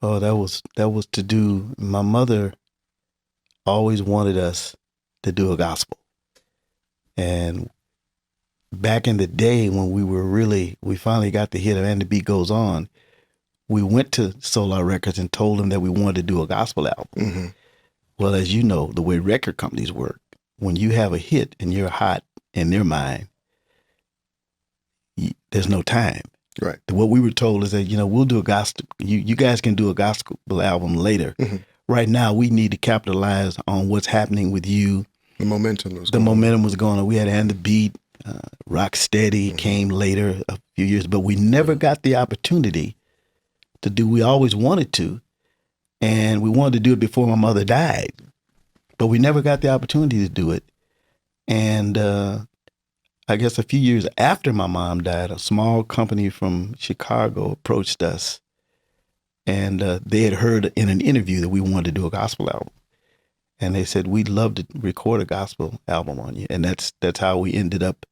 Oh, that was to do, my mother always wanted us to do a gospel. And back in the day when we finally got the hit of And the Beat Goes On, we went to Solar Records and told them that we wanted to do a gospel album. Well, as you know, the way record companies work, when you have a hit and you're hot in their mind, there's no time. Right. What we were told is that, we'll do a gospel, you guys can do a gospel album later. Right now, we need to capitalize on what's happening with you. The momentum was going on. We had And the Beat, Rock Steady came later, a few years, but we never got the opportunity to do. We always wanted to, and we wanted to do it before my mother died, but we never got the opportunity to do it. And I I guess a few years after my mom died, a small company from Chicago approached us, and they had heard in an interview that we wanted to do a gospel album, and they said we'd love to record a gospel album on you, and that's how we ended up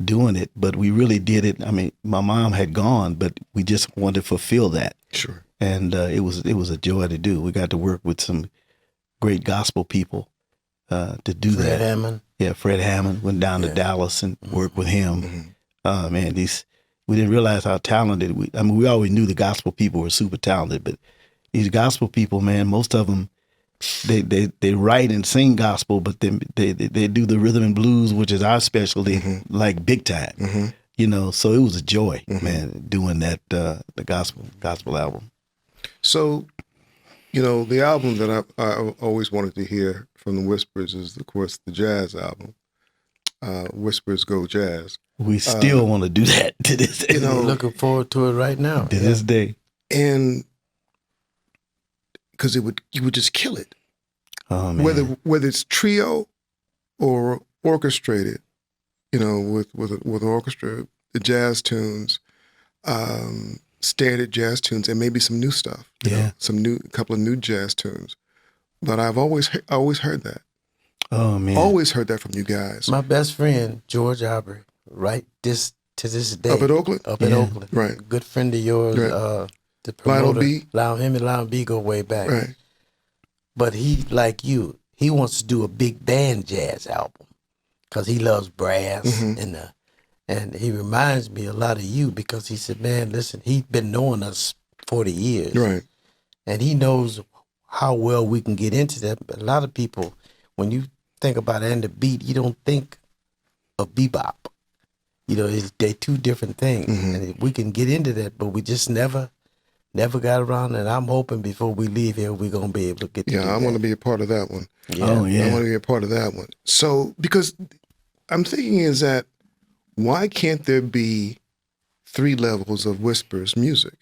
doing it. But we really did it. I mean, my mom had gone, but we just wanted to fulfill that. Sure. And it was a joy to do. We got to work with some great gospel people to do that. Fred Hammond. Yeah, Fred Hammond went down to Dallas and worked with him. Man, we didn't realize how talented we always knew the gospel people were super talented, but these gospel people, man, most of them, they write and sing gospel, but then they do the rhythm and blues, which is our specialty, like big time. You know, so it was a joy, man, doing that the gospel album. So, you know, the album that I always wanted to hear from the Whispers is, of course, the jazz album, Whispers Go Jazz. We still want to do that to this day. You know, Looking forward to it right now. To this day. And because you would just kill it. Oh, man. Whether it's trio or orchestrated, you know, with an orchestra, the jazz tunes, standard jazz tunes, and maybe some new stuff. You know, couple of new jazz tunes. But I've always heard that. Oh man, always heard that from you guys. My best friend George Aubrey, right to this day, Up at Oakland, right? Good friend of yours, right. The promoter, Lionel him and Lionel B go way back. Right. But he, like you, he wants to do a big band jazz album because he loves brass and he reminds me a lot of you because he said, man, listen, he's been knowing us 40 years. Right. And he knows how well we can get into that. But a lot of people, when you think about it and the beat, you don't think of bebop. You know, they're two different things. And we can get into that, but we just never got around. And I'm hoping before we leave here, we're going to be able to get to do I that. want to be a part of that one. Yeah. Oh, yeah. I want to be a part of that one. So, because I'm thinking is that why can't there be 3 levels of Whispers music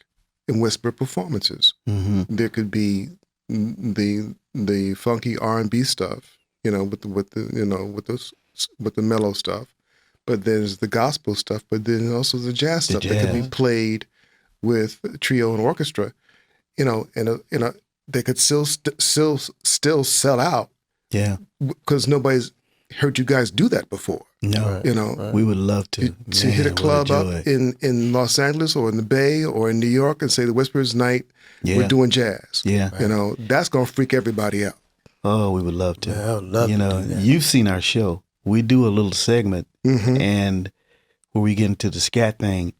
and Whisper performances? There could be the funky R&B stuff, you know, with the mellow stuff, but there's the gospel stuff, but then also the jazz stuff that could be played with trio and orchestra, you know, and they could still sell out. Yeah, because nobody's heard you guys do that before. No, you know, we would love to hit a club up in Los Angeles or in the Bay or in New York and say the Whispers night. We're doing jazz. Yeah, you know, that's gonna freak everybody out. Oh, we would love to. Yeah, I would love to do that. You've seen our show. We do a little segment, and where we get into the scat thing.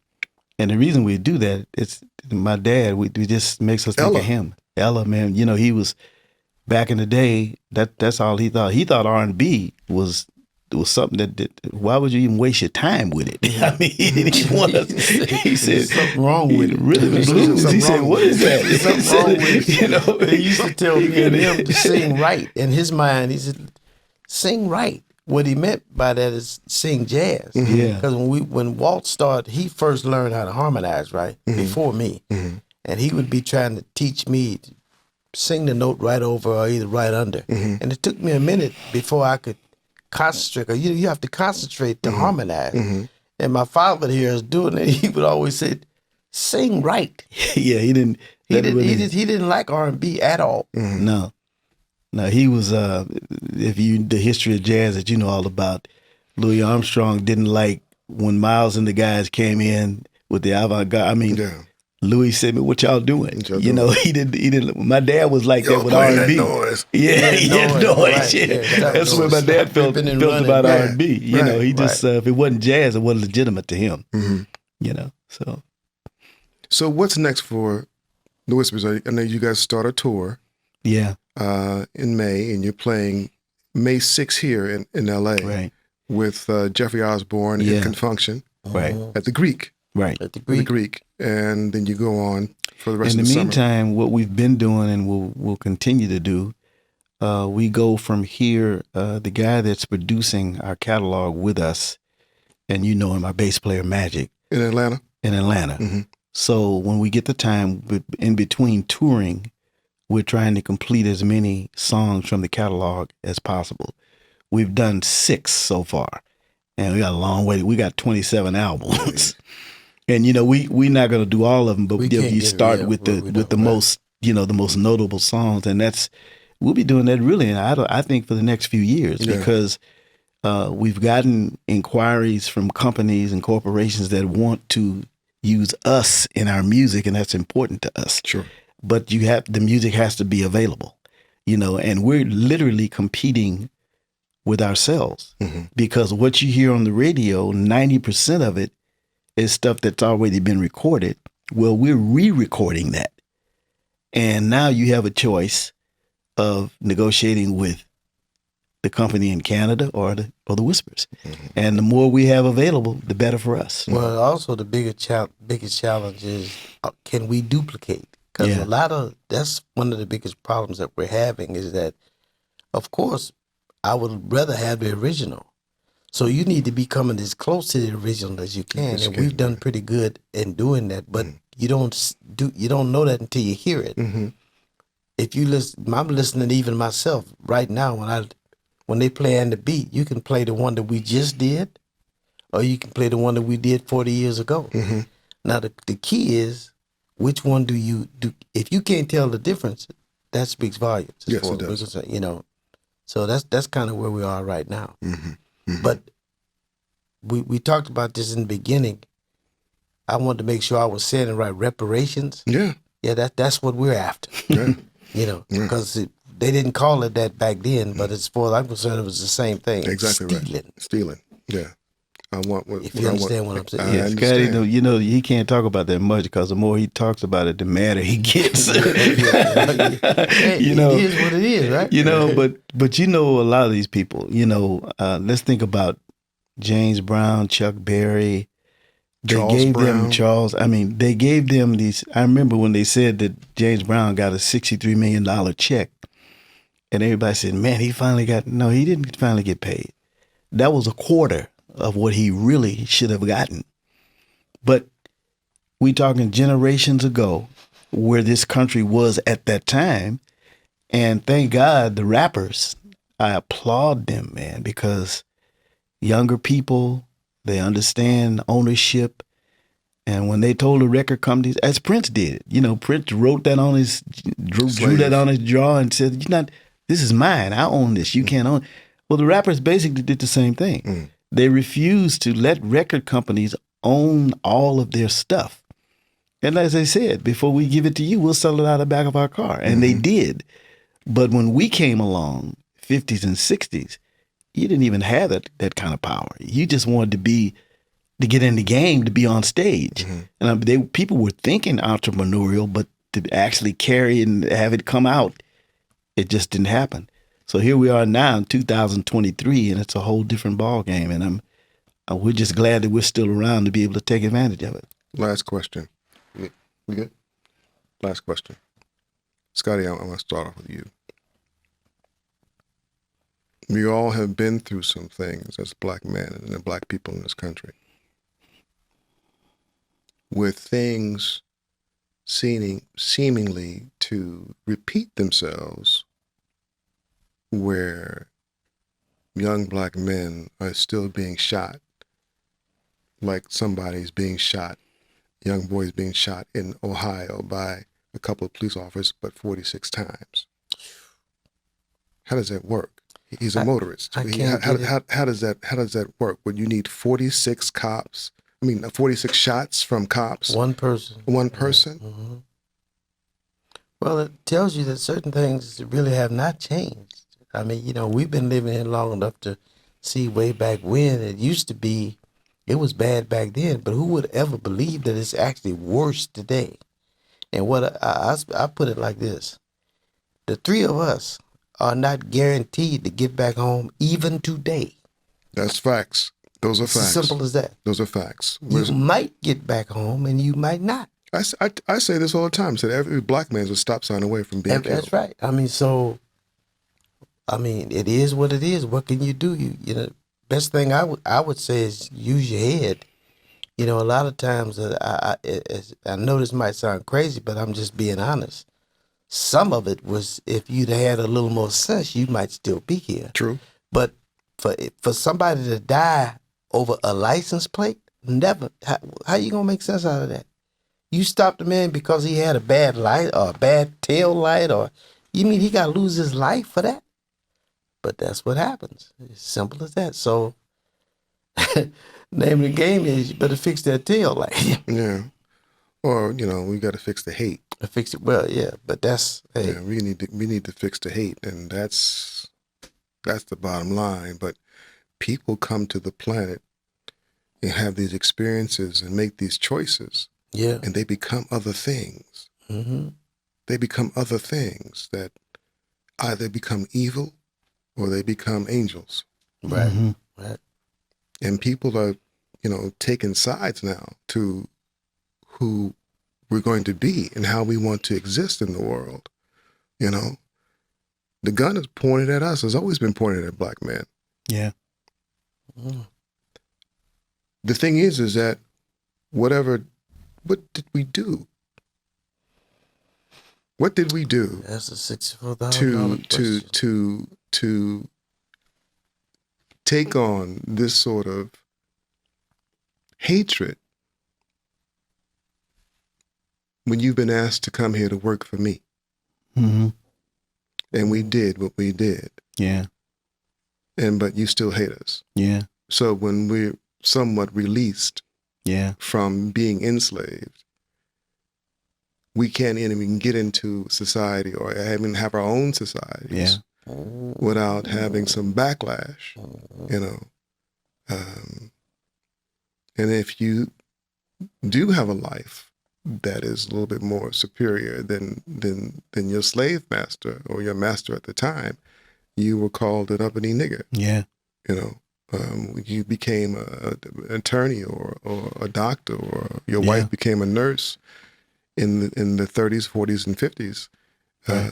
And the reason we do that, it's my dad. We just makes us think of him. Ella, man, you know, he was back in the day. That's all he thought. He thought R&B was something that why would you even waste your time with it? I mean, he didn't even want us. He said something wrong with it. Rhythm and blues. He said, "What is that?" There's something wrong with it. You know, he used to tell me and him to sing right. In his mind, he said, "Sing right." What he meant by that is sing jazz. Yeah. Because when Walt started, he first learned how to harmonize right before me, and he would be trying to teach me to sing the note right over or either right under, and it took me a minute before I could concentrate. You have to concentrate to harmonize. And my father here is doing it. He would always say, "Sing right." Yeah, he didn't. He didn't like R&B at all. No, he was. The history of jazz that you know all about, Louis Armstrong didn't like when Miles and the guys came in with the avant-garde. I mean, Louis said, "What y'all doing?" You know, he didn't. My dad was like that with R&B. Yeah, he had noise. Yeah. That's what my dad felt about R&B. You know, he just if it wasn't jazz, it wasn't legitimate to him. You know, So what's next for the Whispers? I know you guys start a tour. Yeah. In May, and you're playing May 6th here in LA, right, with Jeffrey Osborne and Confunction, right, at the Greek, right, at the Greek, and then you go on for the rest of the summer. In summer. the meantime, what we've been doing and we'll continue to do, we go from here. The guy that's producing our catalog with us, and you know him, our bass player Magic in Atlanta. So when we get the time in between touring, we're trying to complete as many songs from the catalog as possible. We've done 6 so far, and we got a long way. We got 27 albums, and we're not gonna do all of them, but you start with the most the most notable songs, and we'll be doing that really. And I think for the next few years because we've gotten inquiries from companies and corporations that want to use us in our music, and that's important to us. Sure. But the music has to be available, and we're literally competing with ourselves because what you hear on the radio, 90% of it is stuff that's already been recorded. Well, we're re-recording that. And now you have a choice of negotiating with the company in Canada or the Whispers. And the more we have available, the better for us. Well, also the biggest challenge is, can we duplicate? Because that's one of the biggest problems that we're having is that, of course, I would rather have the original. So you need to be coming as close to the original as you can, and we've done pretty good in doing that. But you don't know that until you hear it. If you listen, I'm listening even myself right now. When they play on the beat, you can play the one that we just did, or you can play the one that we did 40 years ago. Now the key is, which one do you do? If you can't tell the difference, that speaks volumes. Yes, it does. So that's kind of where we are right now. But we talked about this in the beginning. I wanted to make sure I was saying it right. Reparations. Yeah. That's what we're after. Because they didn't call it that back then, but as far as I'm concerned, it was the same thing. Exactly. Stealing. Yeah. I want what if you understand what I'm saying. I Scotty, he can't talk about that much because the more he talks about it, the madder he gets. Hey, it is what it is, right? But a lot of these people, let's think about James Brown, Chuck Berry. They gave them these. I remember when they said that James Brown got a $63 million check, and everybody said, man, he didn't finally get paid. That was a quarter of what he really should have gotten. But we talking generations ago where this country was at that time. And thank God the rappers, I applaud them, man, because younger people, they understand ownership. And when they told the record companies, as Prince did, Prince wrote that on drew that on his jaw and said, this is mine. I own this. You can't own it. Well, the rappers basically did the same thing. They refused to let record companies own all of their stuff. And as I said, before we give it to you, we'll sell it out of the back of our car. And they did. But when we came along, 50s and 60s, you didn't even have that kind of power. You just wanted to get in the game, to be on stage. And people were thinking entrepreneurial, but to actually carry and have it come out, it just didn't happen. So here we are now in 2023, and it's a whole different ball game. And we're just glad that we're still around to be able to take advantage of it. Last question. We good? Last question. Scotty, I want to start off with you. We all have been through some things as black men and black people in this country, with things seemingly to repeat themselves, where young black men are still being shot, like somebody's being shot, young boys being shot in Ohio by a couple of police officers, but 46 times. How does that work? He's a motorist. How does that work? When you need 46 cops? 46 shots from cops? One person. Well, it tells you that certain things really have not changed. We've been living here long enough to see way back when it used to be, it was bad back then, but who would ever believe that it's actually worse today? And what I put it like this: the three of us are not guaranteed to get back home even today. That's facts. Those are facts. It's as simple as that. Those are facts. You might get back home and you might not. I say this all the time. I said every black man's a stop sign away from being killed. That's right. It is what it is. What can you do? Best thing I would say is use your head. A lot of times, I know this might sound crazy, but I'm just being honest. Some of it was, if you'd had a little more sense, you might still be here. True. But for somebody to die over a license plate? Never. How you gonna make sense out of that? You stopped a man because he had a bad light or a bad tail light, or you mean he gotta lose his life for that? But that's what happens. It's simple as that. So, name of the game is you better fix that tail light. Yeah. Or, we got to fix the hate. Fix it well, yeah. But that's hey. Yeah, we need to fix the hate, and that's the bottom line. But people come to the planet and have these experiences and make these choices. Yeah. And they become other things. Mm-hmm. They become other things that either become evil or they become angels. Right. Mhm. Right. And people are, taking sides now to who we're going to be and how we want to exist in the world. The gun is pointed at us. It's always been pointed at black men. Yeah. Mm. The thing is that what did we do? What did we do That's a $64,000 to take on this sort of hatred when you've been asked to come here to work for me? Mm-hmm. And we did what we did. Yeah. But you still hate us. Yeah. So when we're somewhat released Yeah. from being enslaved, we can't even get into society or even have our own societies without having some backlash, And if you do have a life that is a little bit more superior than your slave master or your master at the time, you were called an uppity nigger. Yeah. You became an attorney or a doctor, or your wife became a nurse in the 30s, 40s, and 50s. Right.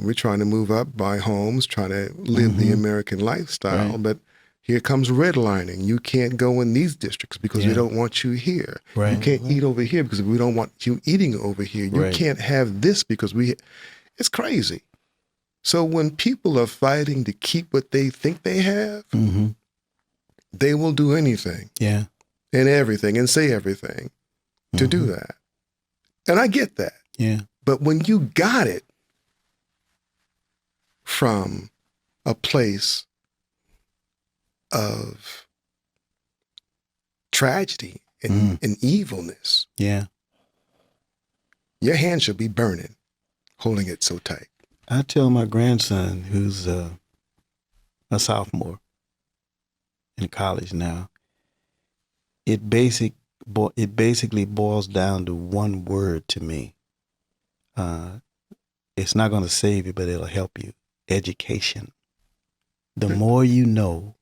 We're trying to move up, buy homes, trying to live the American lifestyle, Right. but here comes redlining. You can't go in these districts because we don't want you here. Right. You can't eat over here because we don't want you eating over here. You Right. can't have this because it's crazy. So when people are fighting to keep what they think they have, Mm-hmm. they will do anything Yeah. and everything and say everything to do that. And I get that. Yeah. But when you got it from a place of tragedy and evilness, Yeah. your hand should be burning, holding it so tight. I tell my grandson, who's a sophomore in college now, it basically boils down to one word to me. It's not going to save you, but it'll help you. Education. The more you know,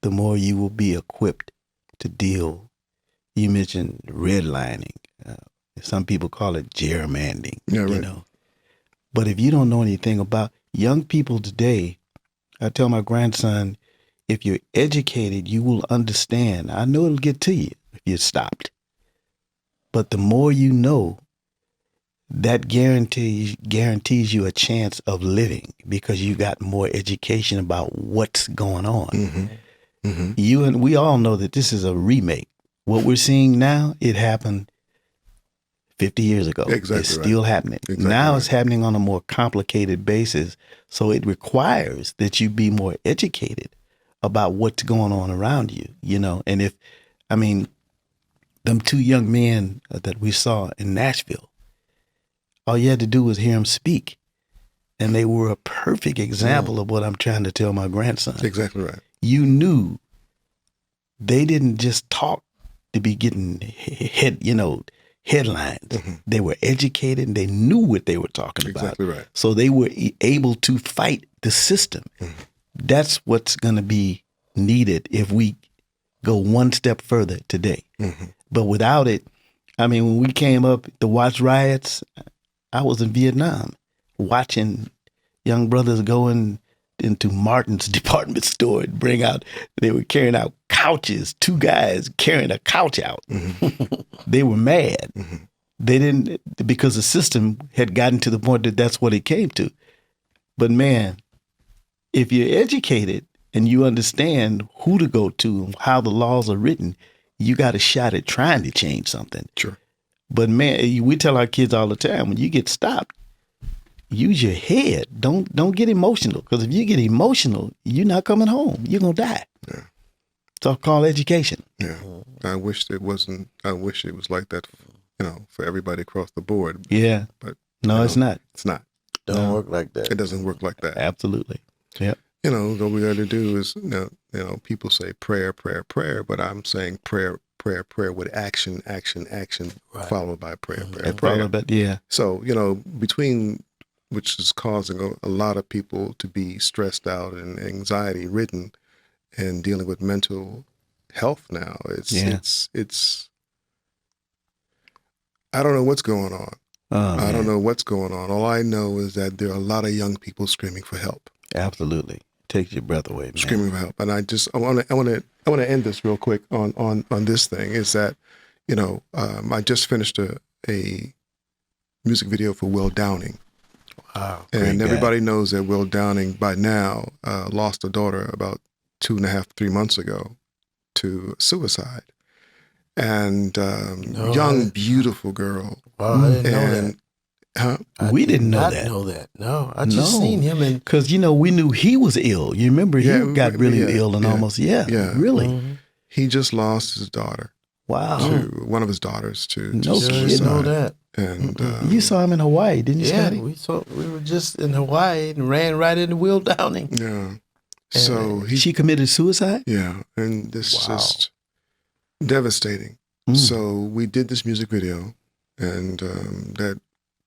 the more you will be equipped to deal. You mentioned redlining. Some people call it gerrymandering. Yeah, right. You know. But if you don't know anything about young people today, I tell my grandson, if you're educated, you will understand. I know it'll get to you if you're stopped. But the more you know, that guarantees you a chance of living because you got more education about what's going on. Mm-hmm. Mm-hmm. You and we all know that this is a remake. What we're seeing now, it happened 50 years ago. Exactly It's right. still happening. Exactly now right. It's happening on a more complicated basis. So it requires that you be more educated about what's going on around you, And them two young men that we saw in Nashville, all you had to do was hear them speak. And they were a perfect example of what I'm trying to tell my grandson. Exactly right. You knew they didn't just talk to be getting headlines. Mm-hmm. They were educated and they knew what they were talking about. Exactly right. So they were able to fight the system. Mm-hmm. That's what's going to be needed if we go one step further today. Mm-hmm. But without it, when we came up to watch riots, I was in Vietnam watching young brothers going into Martin's department store and they were carrying out couches, two guys carrying a couch out. Mm-hmm. They were mad. Mm-hmm. They didn't, because the system had gotten to the point that that's what it came to. But man, if you're educated, and you understand who to go to and how the laws are written, you got a shot at trying to change something. Sure. But man, we tell our kids all the time, when you get stopped, use your head. Don't get emotional, because if you get emotional, you're not coming home. You're gonna die. Yeah. So call education. Yeah. I wish it was like that, for everybody across the board. Yeah. But no, it's not. It's not. Don't work like that. It doesn't work like that. Absolutely. Yep. What we got to do is, people say prayer, prayer, prayer, but I'm saying prayer, prayer, prayer with action, action, action, followed by prayer, prayer, prayer. Followed by, yeah. So, between which is causing a lot of people to be stressed out and anxiety ridden and dealing with mental health now. It's I don't know what's going on. I don't know what's going on. All I know is that there are a lot of young people screaming for help. Absolutely. Takes your breath away, man. Screaming for help. And I want to end this real quick on this thing, is that, I just finished a music video for Will Downing. Wow. And everybody knows that Will Downing by now lost a daughter about 2.5, 3 months ago to suicide. And young, beautiful girl. Wow, I didn't know that. We didn't know that. No, I just seen him in. Because, we knew he was ill. You remember he got really ill and almost, really. Mm-hmm. He just lost his daughter. Wow. One of his daughters to No suicide. kidding. Didn't know that. And you saw him in Hawaii, didn't you, Yeah, Scotty? we were just in Hawaii and ran right into Will Downing. yeah. So She committed suicide? yeah, and this is just devastating. So we did this music video, and that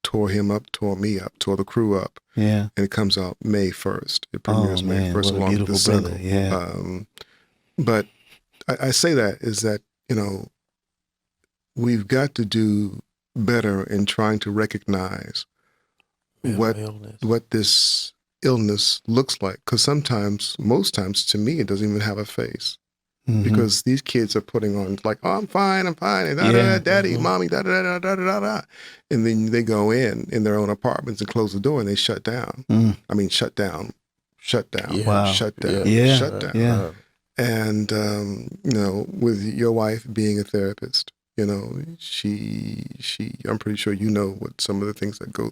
tore him up, tore me up, tore the crew up. Yeah. And it comes out May 1st. It premieres May 1st what a along with the beautiful single. brother. Yeah. But I say that is that, we've got to do better in trying to recognize what this illness looks like. Because most times, to me, it doesn't even have a face. Mhm. Because these kids are putting on like, oh, I'm fine, and daddy, mommy, da da da da da da, and then they go in their own apartments and close the door and they shut down. I mean, shut down, Yeah. Wow. shut down, Yeah. shut down. Yeah. And with your wife being a therapist, she, I'm pretty sure what some of the things that go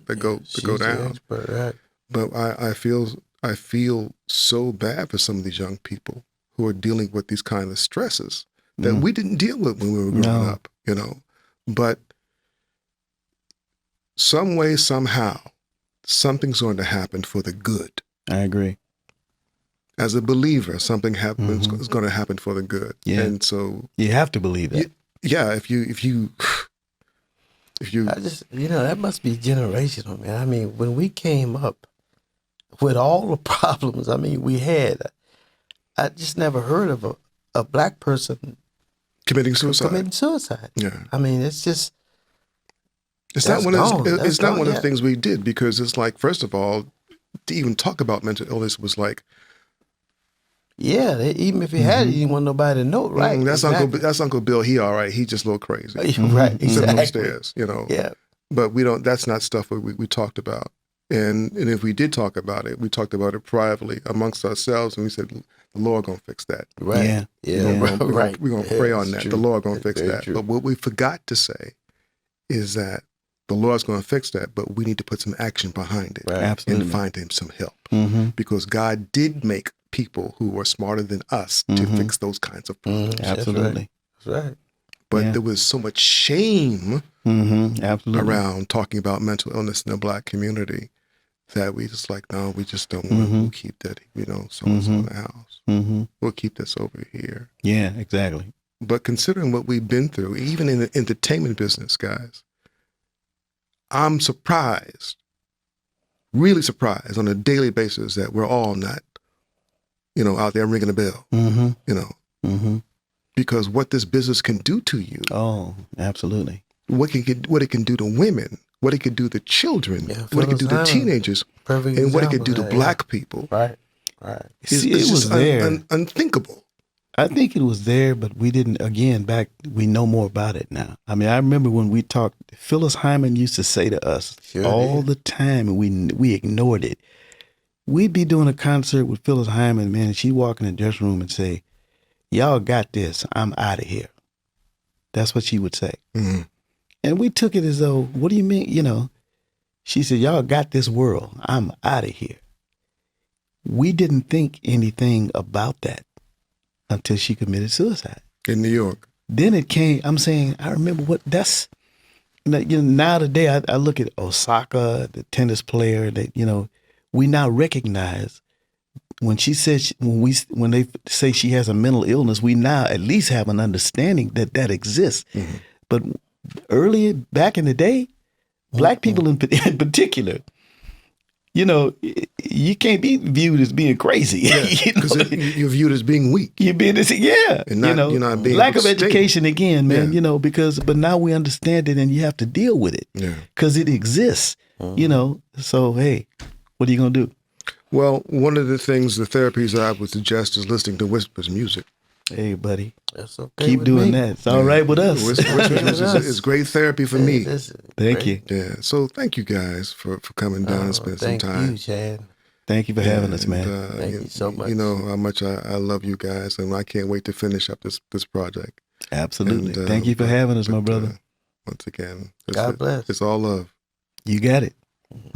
down. Expert, right? But I feel so bad for some of these young people who are dealing with these kind of stresses that we didn't deal with when we were growing up, But some way, somehow, something's going to happen for the good. I agree. As a believer, something happens is going to happen for the good. Yeah. And so You have to believe that. if you I just, that must be generational, man. I mean, when we came up with all the problems, we had, I just never heard of a black person committing suicide. Yeah. It's just, It's not one of the yeah. things we did, because it's like, first of all, to even talk about mental illness was like, yeah, even if he had it, he didn't want nobody to know, right? That's Uncle Bill. He all right. He just a little crazy. Right, Sitting exactly. upstairs, Yeah. But we don't. That's not stuff we talked about. And if we did talk about it, we talked about it privately amongst ourselves, and we said, the Lord gonna fix that. Right. Yeah. Right. We're gonna pray on that. True. The Lord gonna fix Very that. true. But what we forgot to say is that the Lord's gonna fix that, but we need to put some action behind it. Right. Absolutely. And find him some help. Mm-hmm. Because God did make people who were smarter than us to fix those kinds of problems. Absolutely. That's right. But there was so much shame Absolutely. around talking about mental illness in the Black community that we just like, no, we just don't want to. We'll keep that, so-and-so in the house. We'll keep this over here. Yeah, exactly. But considering what we've been through, even in the entertainment business, guys, I'm surprised, really surprised on a daily basis that we're all not, out there ringing a bell, because what this business can do to you, Oh, absolutely. what it can do to women, what it can do to children, what it can do to teenagers, Perfect and what it can do example to of that, Black people. Right. It's See, it just was there. unthinkable. I think it was there, but we didn't, we know more about it now. I remember when we talked, Phyllis Hyman used to say to us Sure all did. the time, and we ignored it. we'd be doing a concert with Phyllis Hyman, man, and she'd walk in the dressing room and say, "Y'all got this. I'm out of here." That's what she would say. Mm-hmm. And we took it as though, what do you mean? You know, she said, "Y'all got this world. I'm out of here." We didn't think anything about that until she committed suicide. In New York. Then it came, I'm saying, I remember what that's, you know, now today I look at Osaka, the tennis player, that, you know, we now recognize when she says, when they say she has a mental illness, we now at least have an understanding that that exists. Mm-hmm. But earlier, back in the day, Black people in particular, you know, you can't be viewed as being crazy. Yeah, because you're viewed as being weak. You're being this, yeah. And not, you know, you're not being lack of stable. education again, man. Yeah. You know, but now we understand it, and you have to deal with it. Yeah. Because it exists. You know, so hey, what are you gonna do? Well, one of the things, the therapies I would suggest is listening to Whispers music. Hey, buddy, That's okay. keep with doing me. that. It's all right with us. Whispers music is great therapy for me. Listen, Thank you. Yeah. So thank you guys for coming down and spending some thank time. you, Chann. Thank you for having us, And, man. Thank you so much. You know how much I love you guys, and I can't wait to finish up this project. Absolutely. And, Thank you for having us, my brother. Once again, God bless. It's all love. You got it. Mhm.